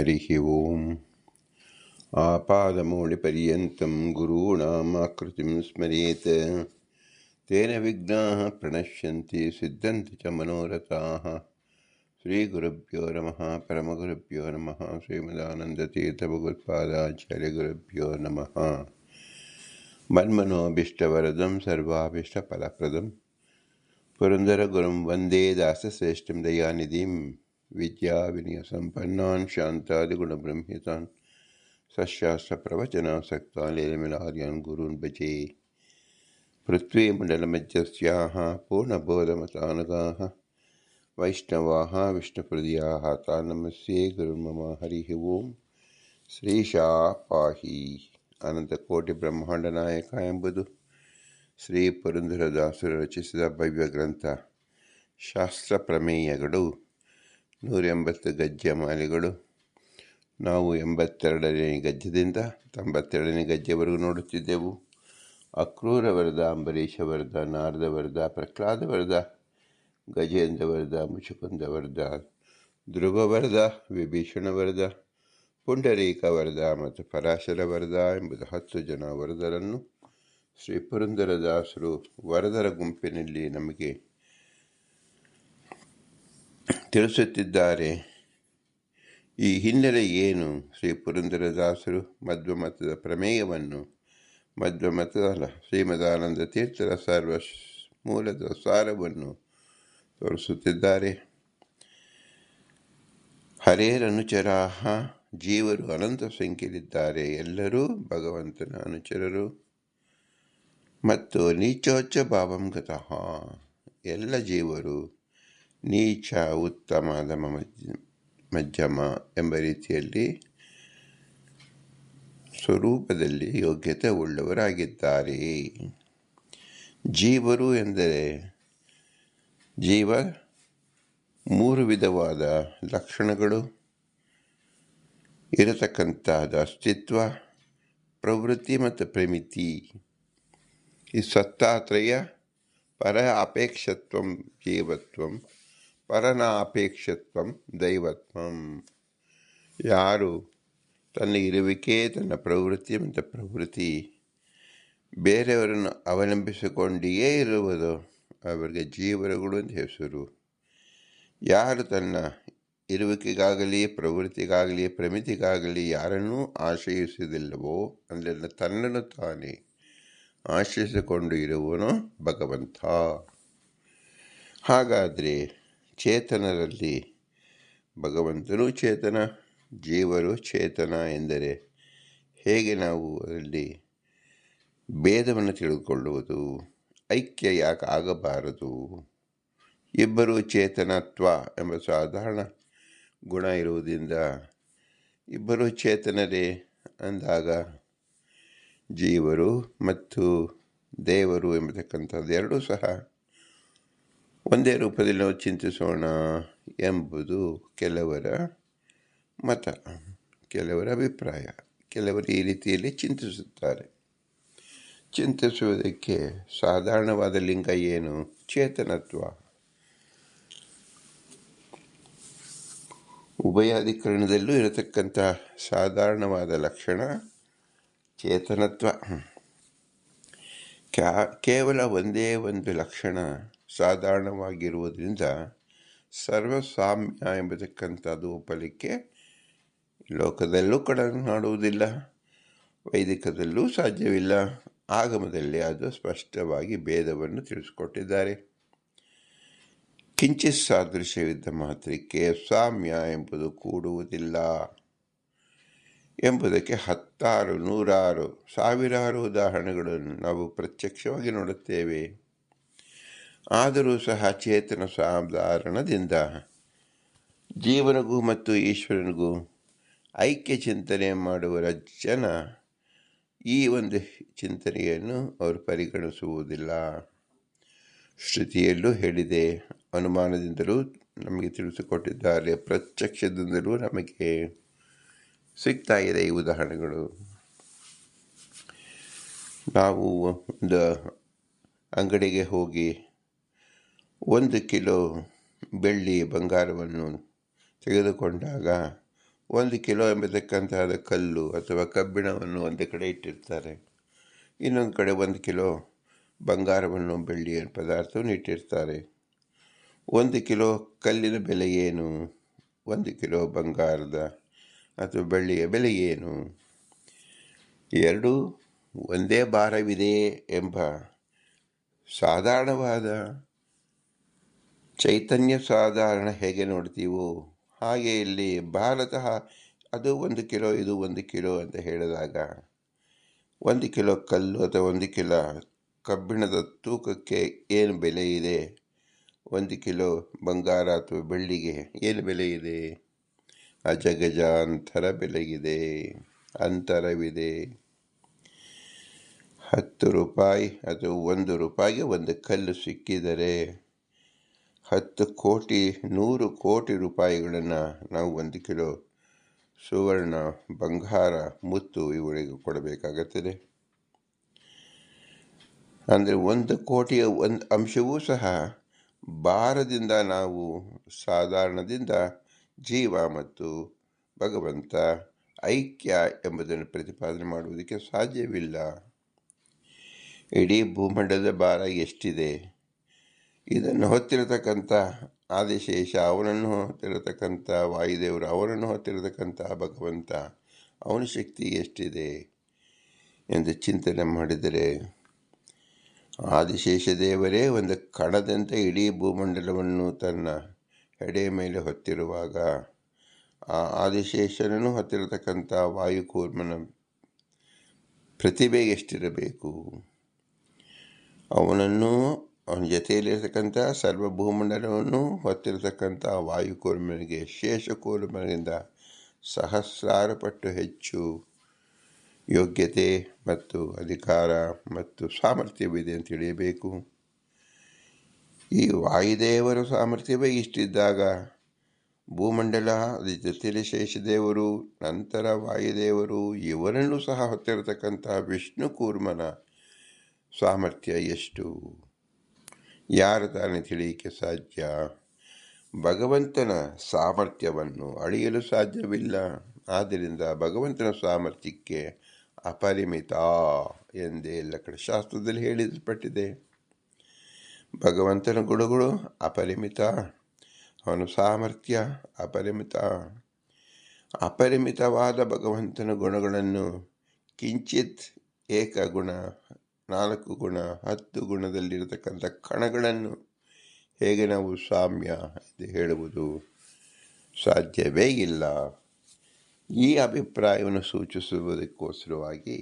हरिः ओम्। आपादमौलिपर्यन्तं गुरूणामाकृतिं स्मरेत् तेन विघ्नाः प्रणश्यन्ति सिद्धन्ति च मनोरथाः। श्रीगुरुभ्यो नमः। परमगुरुभ्यो नमः। श्रीमदानन्दतीर्थभगवत्पादाचार्यगुरुभ्यो नमः। मन्मनोऽभीष्टवरदं सर्वाभीष्टफलप्रदं पुरन्दरगुरुं वन्दे दासश्रेष्ठं दयानिधिं विद्याविनयसम्पन्नान् शान्तादिगुणब्रह्मितान् सशास्त्रप्रवचनासक्तान् लेलमिलार्यान् गुरून् भजे। पृथ्वीमण्डलमध्यस्याः पूर्णबोधमतानुगाः वैष्णवाः विष्णुहृदयाः तान् नमस्ये गुरुन् मम। हरिः ओम्। ಶ್ರೀಶಾ ಪಾಹಿ. ಅನಂತಕೋಟಿ ಬ್ರಹ್ಮಾಂಡ ನಾಯಕ ಎಂಬುದು ಶ್ರೀ ಪುರಂದರದಾಸರು ರಚಿಸಿದ ಭವ್ಯ ಗ್ರಂಥ. ಶಾಸ್ತ್ರ ಪ್ರಮೇಯಗಳು 180 ಗದ್ಯ ಮಾಲೆಗಳು. ನಾವು 82ನೇ ಗದ್ಯದಿಂದ 92ನೇ ಗದ್ಯವರೆಗೂ ನೋಡುತ್ತಿದ್ದೆವು. ಅಕ್ರೂರ ವರದ, ಅಂಬರೀಷ ವರದ, ನಾರದ ವರದ, ಪ್ರಹ್ಲಾದ ವರದ, ಗಜೇಂದ್ರ ವರದ, ಮುಚುಕುಂದ ವರದ, ಧ್ರುವ ವರದ, ವಿಭೀಷಣ ವರದ, ಪುಂಡರೀಕ ವರದ ಮತ್ತು ಪರಾಶರ ವರದ ಎಂಬುದು 10 ಜನ ವರದರನ್ನು ಶ್ರೀ ಪುರಂದರದಾಸರು ವರದರ ಗುಂಪಿನಲ್ಲಿ ನಮಗೆ ತಿಳಿಸುತ್ತಿದ್ದಾರೆ. ಈ ಹಿನ್ನೆಲೆ ಏನು? ಶ್ರೀ ಪುರಂದರದಾಸರು ಮಧ್ವಮತದ ಪ್ರಮೇಯವನ್ನು, ಮಧ್ವಮತದ ಶ್ರೀಮದಾನಂದ ತೀರ್ಥರ ಸರ್ವ ಮೂಲದ ಸಾರವನ್ನು ತೋರಿಸುತ್ತಿದ್ದಾರೆ. ಹರೇರನುಚರಾಹ, ಜೀವರು ಅನಂತ ಸಂಖ್ಯೆಯಲ್ಲಿದ್ದಾರೆ. ಎಲ್ಲರೂ ಭಗವಂತನ ಅನುಚರರು. ಮತ್ತು ನೀಚೋಚ್ಚ ಭಾವಂ ಗತಃ, ಎಲ್ಲ ಜೀವರು ನೀಚ, ಉತ್ತಮ, ಧಮ, ಮಧ್ಯಮ ಎಂಬ ರೀತಿಯಲ್ಲಿ ಸ್ವರೂಪದಲ್ಲಿ ಯೋಗ್ಯತೆ ಉಳ್ಳವರಾಗಿದ್ದಾರೆ. ಜೀವರು ಎಂದರೆ ಜೀವ 3 ವಿಧವಾದ ಲಕ್ಷಣಗಳು ಇರತಕ್ಕಂಥದ್ದು: ಅಸ್ತಿತ್ವ, ಪ್ರವೃತ್ತಿ ಮತ್ತು ಪ್ರಮಿತಿ. ಈ ಸತ್ತಾತ್ರಯ ಪರ ಅಪೇಕ್ಷತ್ವಂ ಜೀವತ್ವಂ, ಪರನಾಪೇಕ್ಷತ್ವಂ ದೈವತ್ವಂ. ಯಾರು ತನ್ನ ಇರುವಿಕೆ, ತನ್ನ ಪ್ರವೃತ್ತಿ ಮತ್ತು ಪ್ರವೃತ್ತಿ ಬೇರೆಯವರನ್ನು ಅವಲಂಬಿಸಿಕೊಂಡಿಯೇ ಇರುವುದು ಅವರಿಗೆ ಜೀವರುಗಳು ಅಂತ ಹೆಸರು. ಯಾರು ತನ್ನ ಇರುವಿಕೆಗಾಗಲಿ ಪ್ರವೃತ್ತಿಗಾಗಲಿ ಪ್ರಮಿತಿಗಾಗಲಿ ಯಾರನ್ನೂ ಆಶ್ರಯಿಸುವುದಿಲ್ಲವೋ, ಅಂದರೆ ತನ್ನನ್ನು ತಾನೇ ಆಶ್ರಯಿಸಿಕೊಂಡು ಇರುವನು ಭಗವಂತ. ಹಾಗಾದರೆ ಚೇತನರಲ್ಲಿ ಭಗವಂತನೂ ಚೇತನ, ಜೀವರು ಚೇತನ ಎಂದರೆ ಹೇಗೆ ನಾವು ಅದರಲ್ಲಿ ಭೇದವನ್ನು ತಿಳಿದುಕೊಳ್ಳುವುದು? ಐಕ್ಯ ಯಾಕೆ ಆಗಬಾರದು? ಇಬ್ಬರೂ ಚೇತನತ್ವ ಎಂಬ ಸಾಧಾರಣ ಗುಣ ಇರುವುದರಿಂದ ಇಬ್ಬರೂ ಚೇತನರೇ ಅಂದಾಗ ಜೀವರು ಮತ್ತು ದೇವರು ಎಂಬತಕ್ಕಂಥದ್ದು ಎರಡೂ ಸಹ ಒಂದೇ ರೂಪದಲ್ಲಿ ನಾವು ಚಿಂತಿಸೋಣ ಎಂಬುದು ಕೆಲವರ ಮತ, ಕೆಲವರ ಅಭಿಪ್ರಾಯ. ಕೆಲವರು ಈ ರೀತಿಯಲ್ಲಿ ಚಿಂತಿಸುತ್ತಾರೆ. ಚಿಂತಿಸುವುದಕ್ಕೆ ಸಾಧಾರಣವಾದ ಲಿಂಗ ಏನು? ಚೇತನತ್ವ. ಉಭಯಾಧಿಕರಣದಲ್ಲೂ ಇರತಕ್ಕಂಥ ಸಾಧಾರಣವಾದ ಲಕ್ಷಣ ಚೇತನತ್ವ. ಕೇವಲ ಒಂದೇ ಒಂದು ಲಕ್ಷಣ ಸಾಧಾರಣವಾಗಿರುವುದರಿಂದ ಸರ್ವಸಾಮ್ಯ ಎಂಬತಕ್ಕಂಥದ್ದು ಒಪ್ಪಲಿಕ್ಕೆ ಲೋಕದಲ್ಲೂ ಮಾಡುವುದಿಲ್ಲ, ವೈದಿಕದಲ್ಲೂ ಸಾಧ್ಯವಿಲ್ಲ. ಆಗಮದಲ್ಲಿ ಅದು ಸ್ಪಷ್ಟವಾಗಿ ಭೇದವನ್ನು ತಿಳಿಸಿಕೊಟ್ಟಿದ್ದಾರೆ. ಕಿಂಚಿತ್ ಸಾದೃಶ್ಯವಿದ್ದ ಮಾತ್ರಕ್ಕೆ ಸಾಮ್ಯ ಎಂಬುದು ಕೂಡುವುದಿಲ್ಲ ಎಂಬುದಕ್ಕೆ 10, 100, ಸಾವಿರಾರು ಉದಾಹರಣೆಗಳನ್ನು ನಾವು ಪ್ರತ್ಯಕ್ಷವಾಗಿ ನೋಡುತ್ತೇವೆ. ಆದರೂ ಸಹ ಚೇತನ ಸಾಧಾರಣದಿಂದ ಜೀವನಿಗೂ ಮತ್ತು ಈಶ್ವರನಿಗೂ ಐಕ್ಯ ಚಿಂತನೆ ಮಾಡುವ ಜನ ಈ ಒಂದು ಚಿಂತನೆಯನ್ನು ಅವರು ಪರಿಗಣಿಸುವುದಿಲ್ಲ. ಶ್ರುತಿಯಲ್ಲೂ ಹೇಳಿದೆ, ಅನುಮಾನದಿಂದಲೂ ನಮಗೆ ತಿಳಿಸಿಕೊಟ್ಟಿದ್ದಾರೆ, ಪ್ರತ್ಯಕ್ಷದಿಂದಲೂ ನಮಗೆ ಸಿಗ್ತಾ ಇದೆ ಈ ಉದಾಹರಣೆಗಳು. ನಾವು ಒಂದು ಅಂಗಡಿಗೆ ಹೋಗಿ 1 ಕಿಲೋ ಬೆಳ್ಳಿ ಬಂಗಾರವನ್ನು ತೆಗೆದುಕೊಂಡಾಗ 1 ಕಿಲೋ ಎಂಬತಕ್ಕಂತಹದ ಕಲ್ಲು ಅಥವಾ ಕಬ್ಬಿಣವನ್ನು ಒಂದು ಕಡೆ ಇಟ್ಟಿರ್ತಾರೆ. ಇನ್ನೊಂದು ಕಡೆ 1 ಕಿಲೋ ಬಂಗಾರವನ್ನು ಬೆಳ್ಳಿಯ ಪದಾರ್ಥವನ್ನು ಇಟ್ಟಿರ್ತಾರೆ. 1 ಕಿಲೋ ಕಲ್ಲಿನ ಬೆಲೆ ಏನು, 1 ಕಿಲೋ ಬಂಗಾರದ ಅಥವಾ ಬೆಳ್ಳಿಯ ಬೆಲೆ ಏನು? ಎರಡೂ ಒಂದೇ ಭಾರವಿದೆ ಎಂಬ ಸಾಧಾರಣವಾದ ಚೈತನ್ಯ ಸಾಧಾರಣ ಹೇಗೆ ನೋಡ್ತೀವೋ ಹಾಗೆ ಇಲ್ಲಿ ಭಾರತ ಅದು 1 ಕಿಲೋ ಇದು 1 ಕಿಲೋ ಅಂತ ಹೇಳಿದಾಗ 1 ಕಿಲೋ ಕಲ್ಲು ಅಥವಾ 1 ಕಿಲೋ ಕಬ್ಬಿಣದ ತೂಕಕ್ಕೆ ಏನು ಬೆಲೆ ಇದೆ, 1 ಕಿಲೋ ಬಂಗಾರ ಅಥವಾ ಬೆಳ್ಳಿಗೆ ಏನು ಬೆಲೆ ಇದೆ? ಅಜಗಜಾಂತರ ಬೆಲೆಗಿದೆ, ಅಂತರವಿದೆ. 10 ರೂಪಾಯಿ ಅಥವಾ 1 ರೂಪಾಯಿಗೆ ಒಂದು ಕಲ್ಲು ಸಿಕ್ಕಿದರೆ 10 ಕೋಟಿ 100 ಕೋಟಿ ರೂಪಾಯಿಗಳನ್ನು ನಾವು 1 ಕಿಲೋ ಸುವರ್ಣ, ಬಂಗಾರ, ಮುತ್ತು ಇವುಗಳಿಗೆ ಕೊಡಬೇಕಾಗುತ್ತದೆ. ಅಂದರೆ 1 ಕೋಟಿಯ ಒಂದು ಅಂಶವೂ ಸಹ ಭಾರದಿಂದ ನಾವು ಸಾಧಾರಣದಿಂದ ಜೀವ ಮತ್ತು ಭಗವಂತ ಐಕ್ಯ ಎಂಬುದನ್ನು ಪ್ರತಿಪಾದನೆ ಮಾಡುವುದಕ್ಕೆ ಸಾಧ್ಯವಿಲ್ಲ. ಇಡೀ ಭೂಮಂಡಲದ ಭಾರ ಎಷ್ಟಿದೆ, ಇದನ್ನು ಹೊತ್ತಿರತಕ್ಕಂಥ ಆದಿಶೇಷ, ಅವನನ್ನು ಹೊತ್ತಿರತಕ್ಕಂಥ ವಾಯುದೇವರು, ಅವನನ್ನು ಹೊತ್ತಿರತಕ್ಕಂಥ ಭಗವಂತ, ಅವನ ಶಕ್ತಿ ಎಷ್ಟಿದೆ ಎಂದು ಚಿಂತನೆ ಮಾಡಿದರೆ ಆದಿಶೇಷ ದೇವರೇ ಒಂದು ಕಣದಂತೆ ಇಡೀ ಭೂಮಂಡಲವನ್ನು ತನ್ನ ಹೆಡೆಯ ಮೇಲೆ ಹೊತ್ತಿರುವಾಗ ಆ ಆದಿಶೇಷನನ್ನು ಹೊತ್ತಿರತಕ್ಕಂಥ ವಾಯುಕೂರ್ಮನ ಪ್ರತಿಭೆ ಎಷ್ಟಿರಬೇಕು? ಅವನನ್ನು ಅವನ ಜೊತೆಯಲ್ಲಿರ್ತಕ್ಕಂಥ ಸರ್ವಭೂಮಂಡಲವನ್ನು ಹೊತ್ತಿರತಕ್ಕಂಥ ವಾಯುಕೂರ್ಮನಿಗೆ ಶೇಷಕೂರ್ಮನಿಂದ ಸಹಸ್ರಾರು ಪಟ್ಟು ಹೆಚ್ಚು ಯೋಗ್ಯತೆ ಮತ್ತು ಅಧಿಕಾರ ಮತ್ತು ಸಾಮರ್ಥ್ಯವಿದೆ ಅಂತ ತಿಳಿಯಬೇಕು. ಈ ವಾಯುದೇವರ ಸಾಮರ್ಥ್ಯವೇ ಇಷ್ಟಿದ್ದಾಗ ಭೂಮಂಡಲ, ಅದ್ರ ಜೊತೆಯಲ್ಲಿ ಶೇಷದೇವರು, ನಂತರ ವಾಯುದೇವರು, ಇವರನ್ನು ಸಹ ಹೊತ್ತಿರತಕ್ಕಂಥ ವಿಷ್ಣು ಕೂರ್ಮನ ಸಾಮರ್ಥ್ಯ ಎಷ್ಟು? ಯಾರು ತಾನೇ ತಿಳಿಯಕ್ಕೆ ಸಾಧ್ಯ? ಭಗವಂತನ ಸಾಮರ್ಥ್ಯವನ್ನು ಅಳೆಯಲು ಸಾಧ್ಯವಿಲ್ಲ. ಆದ್ದರಿಂದ ಭಗವಂತನ ಸಾಮರ್ಥ್ಯಕ್ಕೆ ಅಪರಿಮಿತ ಎಂದೇ ಎಲ್ಲ ಕಡೆ ಶಾಸ್ತ್ರದಲ್ಲಿ ಹೇಳಿಪಟ್ಟಿದೆ. ಭಗವಂತನ ಗುಣಗಳು ಅಪರಿಮಿತ, ಅವನ ಸಾಮರ್ಥ್ಯ ಅಪರಿಮಿತ. ಅಪರಿಮಿತವಾದ ಭಗವಂತನ ಗುಣಗಳನ್ನು ಕಿಂಚಿತ್ ಏಕಗುಣ, 4 ಗುಣ, 10 ಗುಣದಲ್ಲಿರತಕ್ಕಂಥ ಕಣಗಳನ್ನು ಹೇಗೆ ನಾವು ಸಾಮ್ಯ ಎಂದು ಹೇಳುವುದು ಸಾಧ್ಯವೇ ಇಲ್ಲ. ಈ ಅಭಿಪ್ರಾಯವನ್ನು ಸೂಚಿಸುವುದಕ್ಕೋಸ್ಕರವಾಗಿ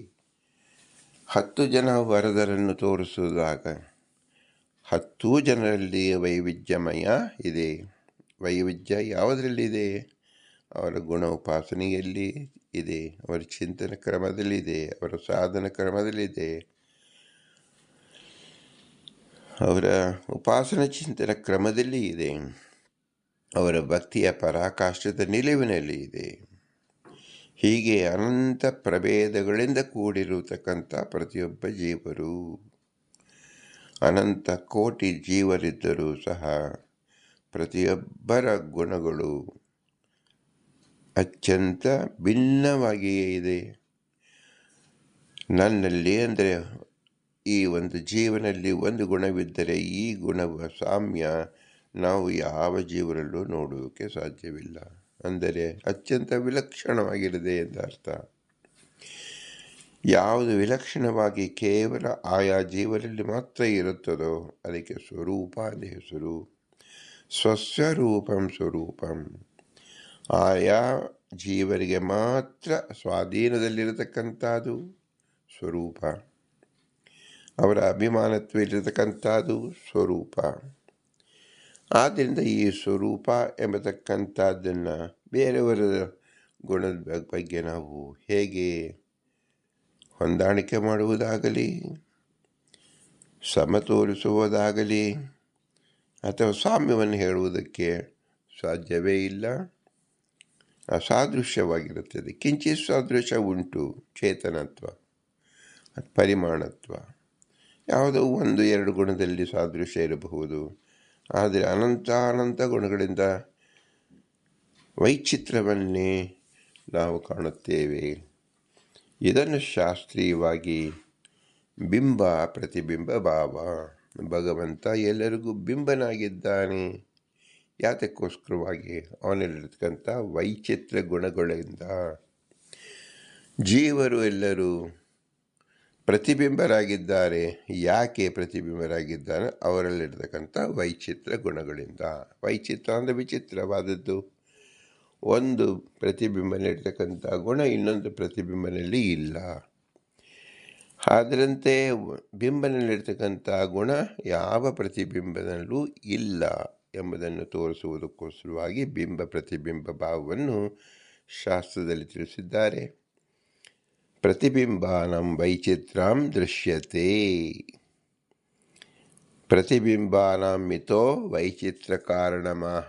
10 ಜನ ವರದರನ್ನು ತೋರಿಸುವಾಗ 10 ಜನರಲ್ಲಿ ವೈವಿಧ್ಯಮಯ ಇದೆ. ವೈವಿಧ್ಯ ಯಾವುದರಲ್ಲಿದೆ? ಅವರ ಗುಣ ಉಪಾಸನೆಯಲ್ಲಿ ಇದೆ, ಅವರ ಚಿಂತನ ಕ್ರಮದಲ್ಲಿದೆ, ಅವರ ಸಾಧನ ಕ್ರಮದಲ್ಲಿದೆ. ಅವರ ಉಪಾಸನ ಚಿಂತನ ಕ್ರಮದಲ್ಲಿ ಇದೆ, ಅವರ ಭಕ್ತಿಯ ಪರಾಕಾಷ್ಠದ ನಿಲುವಿನಲ್ಲಿ ಇದೆ. ಹೀಗೆ ಅನಂತ ಪ್ರಭೇದಗಳಿಂದ ಕೂಡಿರತಕ್ಕಂಥ ಪ್ರತಿಯೊಬ್ಬ ಜೀವರು, ಅನಂತ ಕೋಟಿ ಜೀವರಿದ್ದರೂ ಸಹ ಪ್ರತಿಯೊಬ್ಬರ ಗುಣಗಳು ಅತ್ಯಂತ ಭಿನ್ನವಾಗಿಯೇ ಇದೆ. ನನ್ನಲ್ಲಿ ಅಂದರೆ ಈ ಒಂದು ಜೀವನಲ್ಲಿ ಒಂದು ಗುಣವಿದ್ದರೆ ಈ ಗುಣವ ಸಾಮ್ಯ ನಾವು ಯಾವ ಜೀವನಲ್ಲೂ ನೋಡುವುದಕ್ಕೆ ಸಾಧ್ಯವಿಲ್ಲ. ಅಂದರೆ ಅತ್ಯಂತ ವಿಲಕ್ಷಣವಾಗಿರದೆ ಎಂದರ್ಥ. ಯಾವುದು ವಿಲಕ್ಷಣವಾಗಿ ಕೇವಲ ಆಯಾ ಜೀವನಲ್ಲಿ ಮಾತ್ರ ಇರುತ್ತದೋ ಅದಕ್ಕೆ ಸ್ವರೂಪ ಎಂದು ಹೆಸರು. ಸ್ವಸ್ವರೂಪಂ ಸ್ವರೂಪಂ, ಆಯಾ ಜೀವರಿಗೆ ಮಾತ್ರ ಸ್ವಾಧೀನದಲ್ಲಿರತಕ್ಕಂಥದ್ದು ಸ್ವರೂಪ. ಅವರ ಅಭಿಮಾನತ್ವ ಇರತಕ್ಕಂಥದ್ದು ಸ್ವರೂಪ. ಆದ್ದರಿಂದ ಈ ಸ್ವರೂಪ ಎಂಬತಕ್ಕಂಥದ್ದನ್ನು ಬೇರೆಯವರ ಗುಣದ ಬಗ್ಗೆ ನಾವು ಹೇಗೆ ಹೊಂದಾಣಿಕೆ ಮಾಡುವುದಾಗಲಿ, ಸಮತೋಲಿಸುವುದಾಗಲಿ ಅಥವಾ ಸಾಮ್ಯವನ್ನು ಹೇಳುವುದಕ್ಕೆ ಸಾಧ್ಯವೇ ಇಲ್ಲ. ಅಸಾದೃಶ್ಯವಾಗಿರುತ್ತದೆ. ಕಿಂಚಿತ್ ಸಾದೃಶ್ಯ ಉಂಟು, ಚೇತನತ್ವ, ಪರಿಮಾಣತ್ವ, ಯಾವುದೋ 1-2 ಗುಣದಲ್ಲಿ ಸಾದೃಶ್ಯ ಇರಬಹುದು. ಆದರೆ ಅನಂತ ಗುಣಗಳಿಂದ ವೈಚಿತ್ರ್ಯವನ್ನೇ ನಾವು ಕಾಣುತ್ತೇವೆ. ಇದನ್ನು ಶಾಸ್ತ್ರೀಯವಾಗಿ ಬಿಂಬ ಪ್ರತಿಬಿಂಬ ಭಾವ. ಭಗವಂತ ಎಲ್ಲರಿಗೂ ಬಿಂಬನಾಗಿದ್ದಾನೆ. ಯಾತಕ್ಕೋಸ್ಕರವಾಗಿ ಅವನಲ್ಲಿರ್ತಕ್ಕಂಥ ವೈಚಿತ್ರ ಗುಣಗಳಿಂದ. ಜೀವರು ಎಲ್ಲರೂ ಪ್ರತಿಬಿಂಬರಾಗಿದ್ದಾರೆ. ಯಾಕೆ ಪ್ರತಿಬಿಂಬರಾಗಿದ್ದಾರೆ? ಅವರಲ್ಲಿರ್ತಕ್ಕಂಥ ವೈಚಿತ್ರ ಗುಣಗಳಿಂದ. ವೈಚಿತ್ರ ಅಂದರೆ ವಿಚಿತ್ರವಾದದ್ದು. ಒಂದು ಪ್ರತಿಬಿಂಬನಲ್ಲಿರ್ತಕ್ಕಂಥ ಗುಣ ಇನ್ನೊಂದು ಪ್ರತಿಬಿಂಬನಲ್ಲಿ ಇಲ್ಲ. ಅದರಂತೆ ಬಿಂಬನಲ್ಲಿರ್ತಕ್ಕಂಥ ಗುಣ ಯಾವ ಪ್ರತಿಬಿಂಬನಲ್ಲೂ ಇಲ್ಲ ಎಂಬುದನ್ನು ತೋರಿಸುವುದಕ್ಕೋಸ್ಕರವಾಗಿ ಬಿಂಬ ಪ್ರತಿಬಿಂಬ ಭಾವವನ್ನು ಶಾಸ್ತ್ರದಲ್ಲಿ ತಿಳಿಸಿದ್ದಾರೆ. ಪ್ರತಿಬಿಂಬಾನಂ ವೈಚಿತ್ರ್ಯಂ ದೃಶ್ಯತೆ. ಪ್ರತಿಬಿಂಬಾನಾಂ ಮಿತೋ ವೈಚಿತ್ರ ಕಾರಣಮಃ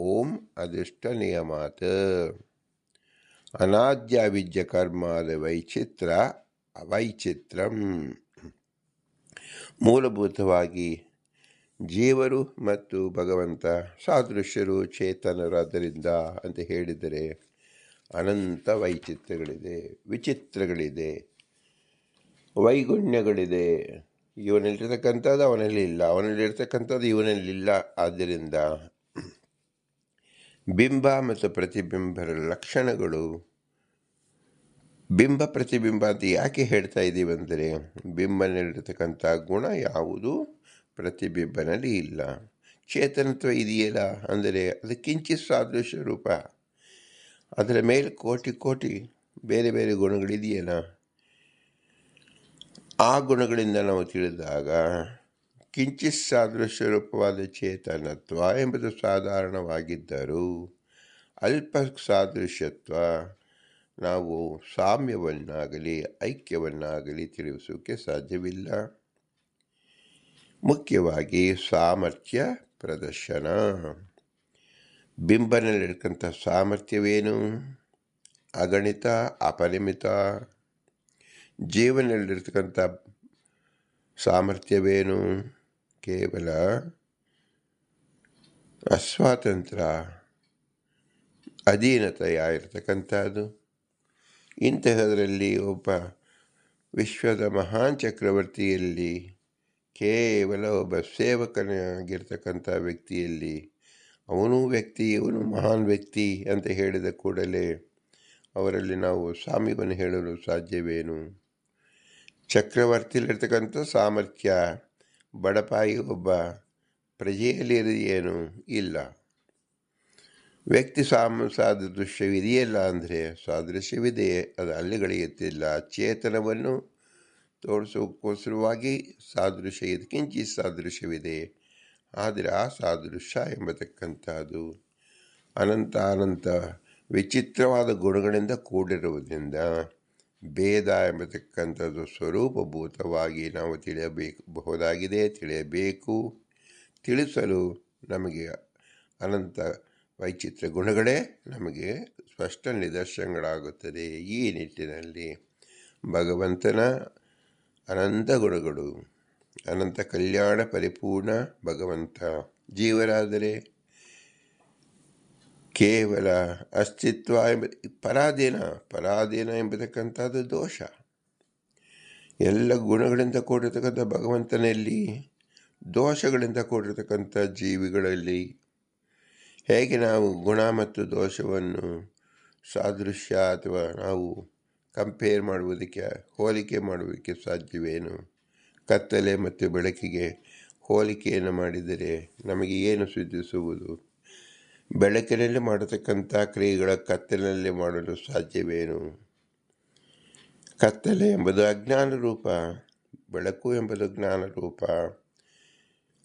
ಓಂ ಅದೃಷ್ಟ ನಿಯಮಾತ್. ಅನಾದ್ಯಾವಿದ್ಯ ಕರ್ಮಾದ ವೈಚಿತ್ರ ಅವೈಚಿತ್ರಂ. ಮೂಲಭೂತವಾಗಿ ಜೀವರು ಮತ್ತು ಭಗವಂತ ಸಾದೃಶ್ಯರು, ಚೇತನರಾದ್ದರಿಂದ ಅಂತ ಹೇಳಿದರೆ ಅನಂತ ವೈಚಿತ್ರಗಳಿದೆ, ವಿಚಿತ್ರಗಳಿದೆ, ವೈಗುಣ್ಯಗಳಿದೆ. ಇವನಲ್ಲಿರ್ತಕ್ಕಂಥದ್ದು ಅವನಲ್ಲಿ ಇಲ್ಲ, ಅವನಲ್ಲಿರ್ತಕ್ಕಂಥದ್ದು ಇವನಲ್ಲಿಲ್ಲ. ಆದ್ದರಿಂದ ಬಿಂಬ ಮತ್ತು ಪ್ರತಿಬಿಂಬರ ಲಕ್ಷಣಗಳು. ಬಿಂಬ ಪ್ರತಿಬಿಂಬ ಅಂತ ಯಾಕೆ ಹೇಳ್ತಾ ಇದ್ದೀವಿ ಅಂದರೆ, ಬಿಂಬನಲ್ಲಿರ್ತಕ್ಕಂಥ ಗುಣ ಯಾವುದು ಪ್ರತಿಬಿಂಬನಲ್ಲಿ ಇಲ್ಲ. ಚೇತನತ್ವ ಇದೆಯಲ್ಲ ಅಂದರೆ ಅದು ಕಿಂಚಿತ್ ಸಾದೃಶ್ಯ ರೂಪ. ಅದರ ಮೇಲೆ ಕೋಟಿ ಕೋಟಿ ಬೇರೆ ಬೇರೆ ಗುಣಗಳಿದೆಯಲ್ಲ, ಆ ಗುಣಗಳಿಂದ ನಾವು ತಿಳಿದಾಗ ಕಿಂಚಿತ್ ಸಾದೃಶ್ಯ ರೂಪವಾದ ಚೇತನತ್ವ ಎಂಬುದು ಸಾಧಾರಣವಾಗಿದ್ದರೂ ಅಲ್ಪ ಸಾದೃಶ್ಯತ್ವ ನಾವು ಸಾಮ್ಯವನ್ನಾಗಲಿ ಐಕ್ಯವನ್ನಾಗಲಿ ತಿಳಿಸೋಕ್ಕೆ ಸಾಧ್ಯವಿಲ್ಲ. ಮುಖ್ಯವಾಗಿ ಸಾಮರ್ಥ್ಯ ಪ್ರದರ್ಶನ. ಬಿಂಬನಲ್ಲಿರ್ತಕ್ಕಂಥ ಸಾಮರ್ಥ್ಯವೇನು? ಅಗಣಿತ, ಅಪರಿಮಿತ. ಜೀವನದಲ್ಲಿರ್ತಕ್ಕಂಥ ಸಾಮರ್ಥ್ಯವೇನು? ಕೇವಲ ಅಸ್ವಾತಂತ್ರ್ಯ, ಅಧೀನತೆಯ ಇರತಕ್ಕಂಥದ್ದು. ಇಂತಹದರಲ್ಲಿ ಒಬ್ಬ ವಿಶ್ವದ ಮಹಾನ್ ಚಕ್ರವರ್ತಿಯಲ್ಲಿ ಕೇವಲ ಒಬ್ಬ ಸೇವಕನಾಗಿರ್ತಕ್ಕಂಥ ವ್ಯಕ್ತಿಯಲ್ಲಿ ಅವನು ವ್ಯಕ್ತಿ, ಇವನು ಮಹಾನ್ ವ್ಯಕ್ತಿ ಅಂತ ಹೇಳಿದ ಕೂಡಲೇ ಅವರಲ್ಲಿ ನಾವು ಸಾಮ್ಯವನ್ನು ಹೇಳಲು ಸಾಧ್ಯವೇನು? ಚಕ್ರವರ್ತಿಯಲ್ಲಿರ್ತಕ್ಕಂಥ ಸಾಮರ್ಥ್ಯ ಬಡಪಾಯಿ ಒಬ್ಬ ಪ್ರಜೆಯಲ್ಲಿದೆಯೇನು? ಇಲ್ಲ. ವ್ಯಕ್ತಿ ಸಾದೃಶ್ಯವಿದೆಯಲ್ಲ ಅಂದರೆ ಸಾದೃಶ್ಯವಿದೆ, ಅದು ಅಲ್ಲಿಗಳಿಗೆತ್ತಿಲ್ಲ. ಚೇತನವನ್ನು ತೋರಿಸೋಕ್ಕೋಸ್ಕರವಾಗಿ ಸಾದೃಶ್ಯ ಇದೆ, ಕಿಂಚಿತ್ ಸಾದೃಶ್ಯವಿದೆ. ಆದರೆ ಆ ಸಾದೃಶ್ಯ ಎಂಬತಕ್ಕಂಥದ್ದು ಅನಂತ ವಿಚಿತ್ರವಾದ ಗುಣಗಳಿಂದ ಕೂಡಿರುವುದರಿಂದ ಭೇದ ಎಂಬತಕ್ಕಂಥದ್ದು ಸ್ವರೂಪಭೂತವಾಗಿ ನಾವು ತಿಳಿಯಬೇಕು. ತಿಳಿಸಲು ನಮಗೆ ಅನಂತ ವೈಚಿತ್ರ ಗುಣಗಳೇ ನಮಗೆ ಸ್ಪಷ್ಟ ನಿದರ್ಶನಗಳಾಗುತ್ತದೆ. ಈ ನಿಟ್ಟಿನಲ್ಲಿ ಭಗವಂತನ ಅನಂತ ಗುಣಗಳು, ಅನಂತ ಕಲ್ಯಾಣ ಪರಿಪೂರ್ಣ ಭಗವಂತ. ಜೀವರಾದರೆ ಕೇವಲ ಅಸ್ತಿತ್ವ ಪರಾಧೀನ ಎಂಬತಕ್ಕಂಥದ್ದು ದೋಷ. ಎಲ್ಲ ಗುಣಗಳಿಂದ ಕೂಡಿರ್ತಕ್ಕಂಥ ಭಗವಂತನಲ್ಲಿ ದೋಷಗಳಿಂದ ಕೂಡಿರ್ತಕ್ಕಂಥ ಜೀವಿಗಳಲ್ಲಿ ಹೇಗೆ ನಾವು ಗುಣ ಮತ್ತು ದೋಷವನ್ನು ಸಾದೃಶ್ಯ ಅಥವಾ ನಾವು ಕಂಪೇರ್ ಮಾಡುವುದಕ್ಕೆ, ಹೋಲಿಕೆ ಮಾಡುವುದಕ್ಕೆ ಸಾಧ್ಯವೇನು? ಕತ್ತಲೆ ಮತ್ತು ಬೆಳಕಿಗೆ ಹೋಲಿಕೆಯನ್ನು ಮಾಡಿದರೆ ನಮಗೆ ಏನು ಸಿದ್ಧಿಸುವುದು? ಬೆಳಕಿನಲ್ಲಿ ಮಾಡತಕ್ಕಂಥ ಕ್ರಿಯೆಗಳ ಕತ್ತಲಿನಲ್ಲಿ ಮಾಡಲು ಸಾಧ್ಯವೇನು? ಕತ್ತಲೆ ಎಂಬುದು ಅಜ್ಞಾನ ರೂಪ, ಬೆಳಕು ಎಂಬುದು ಜ್ಞಾನ ರೂಪ.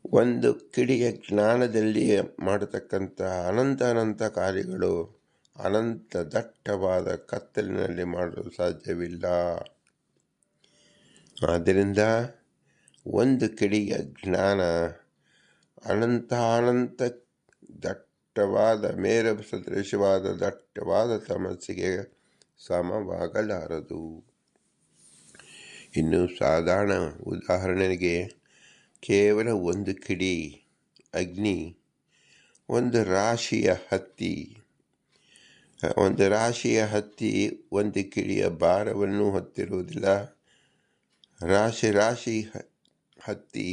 ಒಂದು ಕಿಡಿಯ ಜ್ಞಾನದಲ್ಲಿ ಮಾಡತಕ್ಕಂಥ ಅನಂತ ಕಾರ್ಯಗಳು ಅನಂತ ದಟ್ಟವಾದ ಕತ್ತಲಿನಲ್ಲಿ ಮಾಡಲು ಸಾಧ್ಯವಿಲ್ಲ. ಆದ್ದರಿಂದ ಒಂದು ಕಿಡಿಯ ಜ್ಞಾನ ಅನಂತ ದಟ್ಟವಾದ ಮೇರು ಸದೃಶವಾದ ದಟ್ಟವಾದ ತಮಸ್ಸಿಗೆ ಸಮವಾಗಲಾರದು. ಇನ್ನು ಸಾಧಾರಣ ಉದಾಹರಣೆಗೆ ಕೇವಲ ಒಂದು ಕಿಡಿ ಅಗ್ನಿ, ಒಂದು ರಾಶಿಯ ಹತ್ತಿ ಒಂದು ರಾಶಿಯ ಹತ್ತಿ ಒಂದು ಕಿಡಿಯ ಭಾರವನ್ನು ಹೊತ್ತಿರುವುದಿಲ್ಲ. ರಾಶಿ ಹತ್ತಿ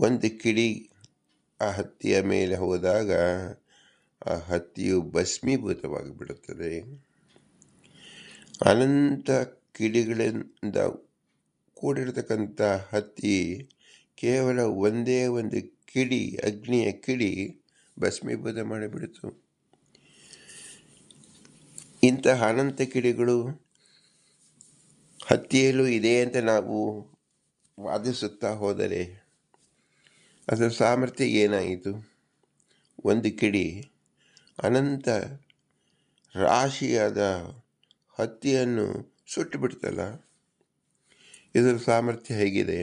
ಒಂದು ಕಿಡಿ ಆ ಹತ್ತಿಯ ಮೇಲೆ ಹೋದಾಗ ಆ ಹತ್ತಿಯು ಭಸ್ಮೀಭೂತವಾಗಿ ಬಿಡುತ್ತದೆ. ಅನಂತ ಕಿಡಿಗಳಿಂದ ಕೂಡಿರತಕ್ಕಂಥ ಹತ್ತಿ ಕೇವಲ ಒಂದೇ ಒಂದು ಕಿಡಿ, ಅಗ್ನಿಯ ಕಿಡಿ ಭಸ್ಮೀಭೂತ ಮಾಡಿಬಿಡ್ತು. ಇಂತಹ ಅನಂತ ಕಿಡಿಗಳು ಹತ್ತಿಯಲ್ಲೂ ಇದೆ ಅಂತ ನಾವು ವಾದಿಸುತ್ತಾ ಹೋದರೆ ಅದರ ಸಾಮರ್ಥ್ಯ ಏನಾಯಿತು? ಒಂದು ಕಿಡಿ ಅನಂತ ರಾಶಿಯಾದ ಹತ್ತಿಯನ್ನು ಸುಟ್ಟು ಬಿಡ್ತಲ್ಲ. ಇದರ ಸಾಮರ್ಥ್ಯ ಹೇಗಿದೆ?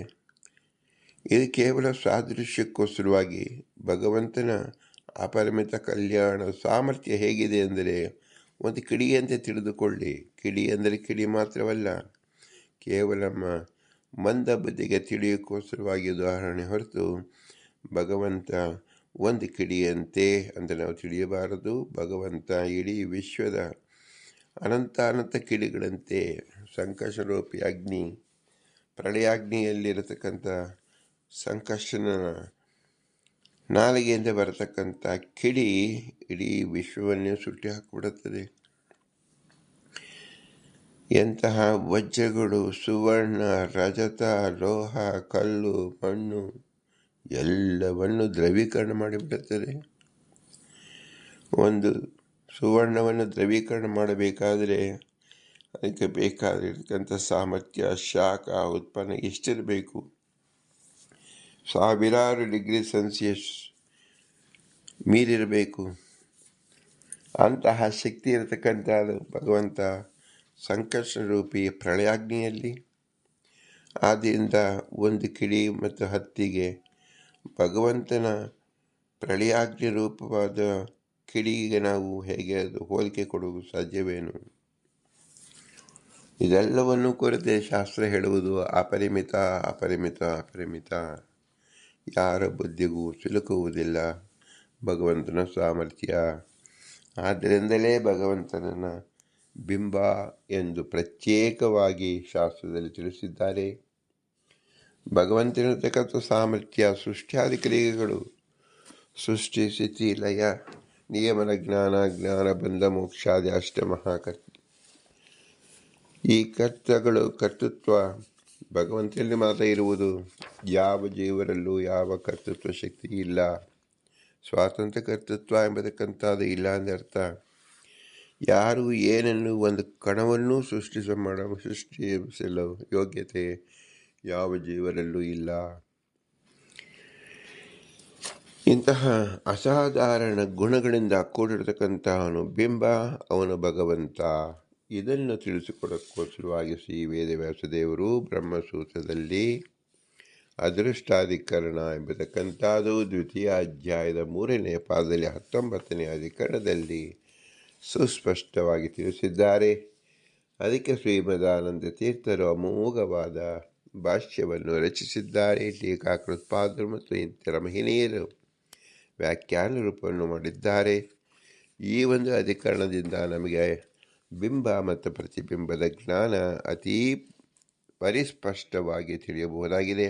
ಇದು ಕೇವಲ ಸಾದೃಶ್ಯಕ್ಕೋಸ್ಕರವಾಗಿ ಭಗವಂತನ ಅಪರಿಮಿತ ಕಲ್ಯಾಣ ಸಾಮರ್ಥ್ಯ ಹೇಗಿದೆ ಅಂದರೆ, ಒಂದು ಕಿಡಿಯಂತೆ ತಿಳಿದುಕೊಳ್ಳಿ. ಕಿಡಿ ಅಂದರೆ ಕಿಡಿ ಮಾತ್ರವಲ್ಲ, ಕೇವಲ ಮಂದ ಬುದ್ಧಿಗೆ ತಿಳಿಯೋಕ್ಕೋಸ್ಕರವಾಗಿ ಉದಾಹರಣೆ ಹೊರತು ಭಗವಂತ ಒಂದು ಕಿಡಿಯಂತೆ ಅಂತ ನಾವು ತಿಳಿಯಬಾರದು. ಭಗವಂತ ಇಡೀ ವಿಶ್ವದ ಅನಂತ ಕಿಡಿಗಳಂತೆ ಸಂಕಷ್ಟರೂಪಿ ಅಗ್ನಿ, ಪ್ರಳಯಾಗ್ನಿಯಲ್ಲಿರತಕ್ಕಂಥ ಸಂಕಷ್ಟನ ನಾಲಿಗೆಯಿಂದ ಬರತಕ್ಕಂಥ ಕಿಡಿ ಇಡೀ ವಿಶ್ವವನ್ನೇ ಸುಟ್ಟಿ ಹಾಕಿಬಿಡುತ್ತದೆ. ಎಂತಹ ವಜ್ರಗಳು, ಸುವರ್ಣ, ರಜತ, ಲೋಹ, ಕಲ್ಲು, ಮಣ್ಣು ಎಲ್ಲವನ್ನು ದ್ರವೀಕರಣ ಮಾಡಿಬಿಡುತ್ತದೆ. ಒಂದು ಸುವರ್ಣವನ್ನು ದ್ರವೀಕರಣ ಮಾಡಬೇಕಾದರೆ ಅದಕ್ಕೆ ಬೇಕಾಗಿರ್ತಕ್ಕಂಥ ಸಾಮರ್ಥ್ಯ, ಶಾಖ ಉತ್ಪನ್ನ ಎಷ್ಟಿರಬೇಕು? ಸಾವಿರಾರು ಡಿಗ್ರಿ ಸೆಲ್ಸಿಯಸ್ ಮೀರಿರಬೇಕು. ಅಂತಹ ಶಕ್ತಿ ಇರತಕ್ಕಂಥ ಭಗವಂತ ಸಂಕಷ್ಟ ರೂಪಿ ಪ್ರಳಯಾಗ್ನಿಯಲ್ಲಿ. ಆದ್ದರಿಂದ ಒಂದು ಕಿಡಿ ಮತ್ತು ಹತ್ತಿಗೆ ಭಗವಂತನ ಪ್ರಳಯಾಗ್ನಿ ರೂಪವಾದ ಕಿಡಿಗೆ ನಾವು ಹೇಗೆ ಅದು ಹೋಲಿಕೆ ಕೊಡುವುದು ಸಾಧ್ಯವೇನು? ಇದೆಲ್ಲವನ್ನು ಕುರಿತು ಶಾಸ್ತ್ರ ಹೇಳುವುದು ಅಪರಿಮಿತ ಅಪರಿಮಿತ ಅಪರಿಮಿತ. ಯಾರ ಬುದ್ಧಿಗೂ ಸಿಲುಕುವುದಿಲ್ಲ ಭಗವಂತನ ಸಾಮರ್ಥ್ಯ. ಆದ್ದರಿಂದಲೇ ಭಗವಂತನನ್ನು ಬಿಂಬ ಎಂದು ಪ್ರತ್ಯೇಕವಾಗಿ ಶಾಸ್ತ್ರದಲ್ಲಿ ತಿಳಿಸಿದ್ದಾರೆ. ಭಗವಂತನಿರತಕ್ಕಂಥ ಸಾಮರ್ಥ್ಯ ಸೃಷ್ಟಿಯಾದಿ ಕ್ರಿಯೆಗಳು, ಸೃಷ್ಟಿ, ಸ್ಥಿತಿ, ಲಯ, ನಿಯಮನ, ಜ್ಞಾನ ಬಂಧ ಮೋಕ್ಷಾದಿ ಅಷ್ಟಮಹಾಕರ್ತ. ಈ ಕರ್ತೃತ್ವ ಭಗವಂತನಲ್ಲಿ ಮಾತ್ರ ಇರುವುದು. ಯಾವ ಜೀವರಲ್ಲೂ ಯಾವ ಕರ್ತೃತ್ವ ಶಕ್ತಿ ಇಲ್ಲ. ಸ್ವಾತಂತ್ರ್ಯ ಕರ್ತೃತ್ವ ಎಂಬತಕ್ಕಂಥದ್ದು ಇಲ್ಲ ಅಂದರ್ಥ. ಯಾರು ಏನನ್ನು ಒಂದು ಕಣವನ್ನು ಸೃಷ್ಟಿಸಲು ಯೋಗ್ಯತೆ ಯಾವ ಜೀವರಲ್ಲೂ ಇಲ್ಲ. ಇಂತಹ ಅಸಾಧಾರಣ ಗುಣಗಳಿಂದ ಕೂಡಿರತಕ್ಕಂತಹವನು ಬಿಂಬ, ಅವನು ಭಗವಂತ. ಇದನ್ನು ತಿಳಿಸಿಕೊಡೋಕ್ಕೋಸ್ಕರವಾಗಿ ಶ್ರೀ ವೇದವ್ಯಾಸದೇವರು ಬ್ರಹ್ಮಸೂತ್ರದಲ್ಲಿ ಅದೃಷ್ಟಾಧಿಕರಣ ಎಂಬತಕ್ಕಂಥದ್ದು ದ್ವಿತೀಯ ಅಧ್ಯಾಯದ 3ನೇ ಪಾದದಲ್ಲಿ 19ನೇ ಅಧಿಕರಣದಲ್ಲಿ ಸುಸ್ಪಷ್ಟವಾಗಿ ತಿಳಿಸಿದ್ದಾರೆ. ಅದಕ್ಕೆ ಶ್ರೀಮದಾನಂದ ತೀರ್ಥರು ಅಮೋಘವಾದ ಭಾಷ್ಯವನ್ನು ರಚಿಸಿದ್ದಾರೆ. ಟೀಕಾಕೃತ್ಪಾದರು ಮತ್ತು ಇತರ ಮಹಿಳೆಯರು ವ್ಯಾಖ್ಯಾನ ರೂಪವನ್ನು ಮಾಡಿದ್ದಾರೆ. ಈ ಒಂದು ಅಧಿಕರಣದಿಂದ ನಮಗೆ ಬಿಂಬ ಮತ್ತು ಪ್ರತಿಬಿಂಬದ ಜ್ಞಾನ ಅತೀ ಪರಿಸ್ಪಷ್ಟವಾಗಿ ತಿಳಿಯಬಹುದಾಗಿದೆ.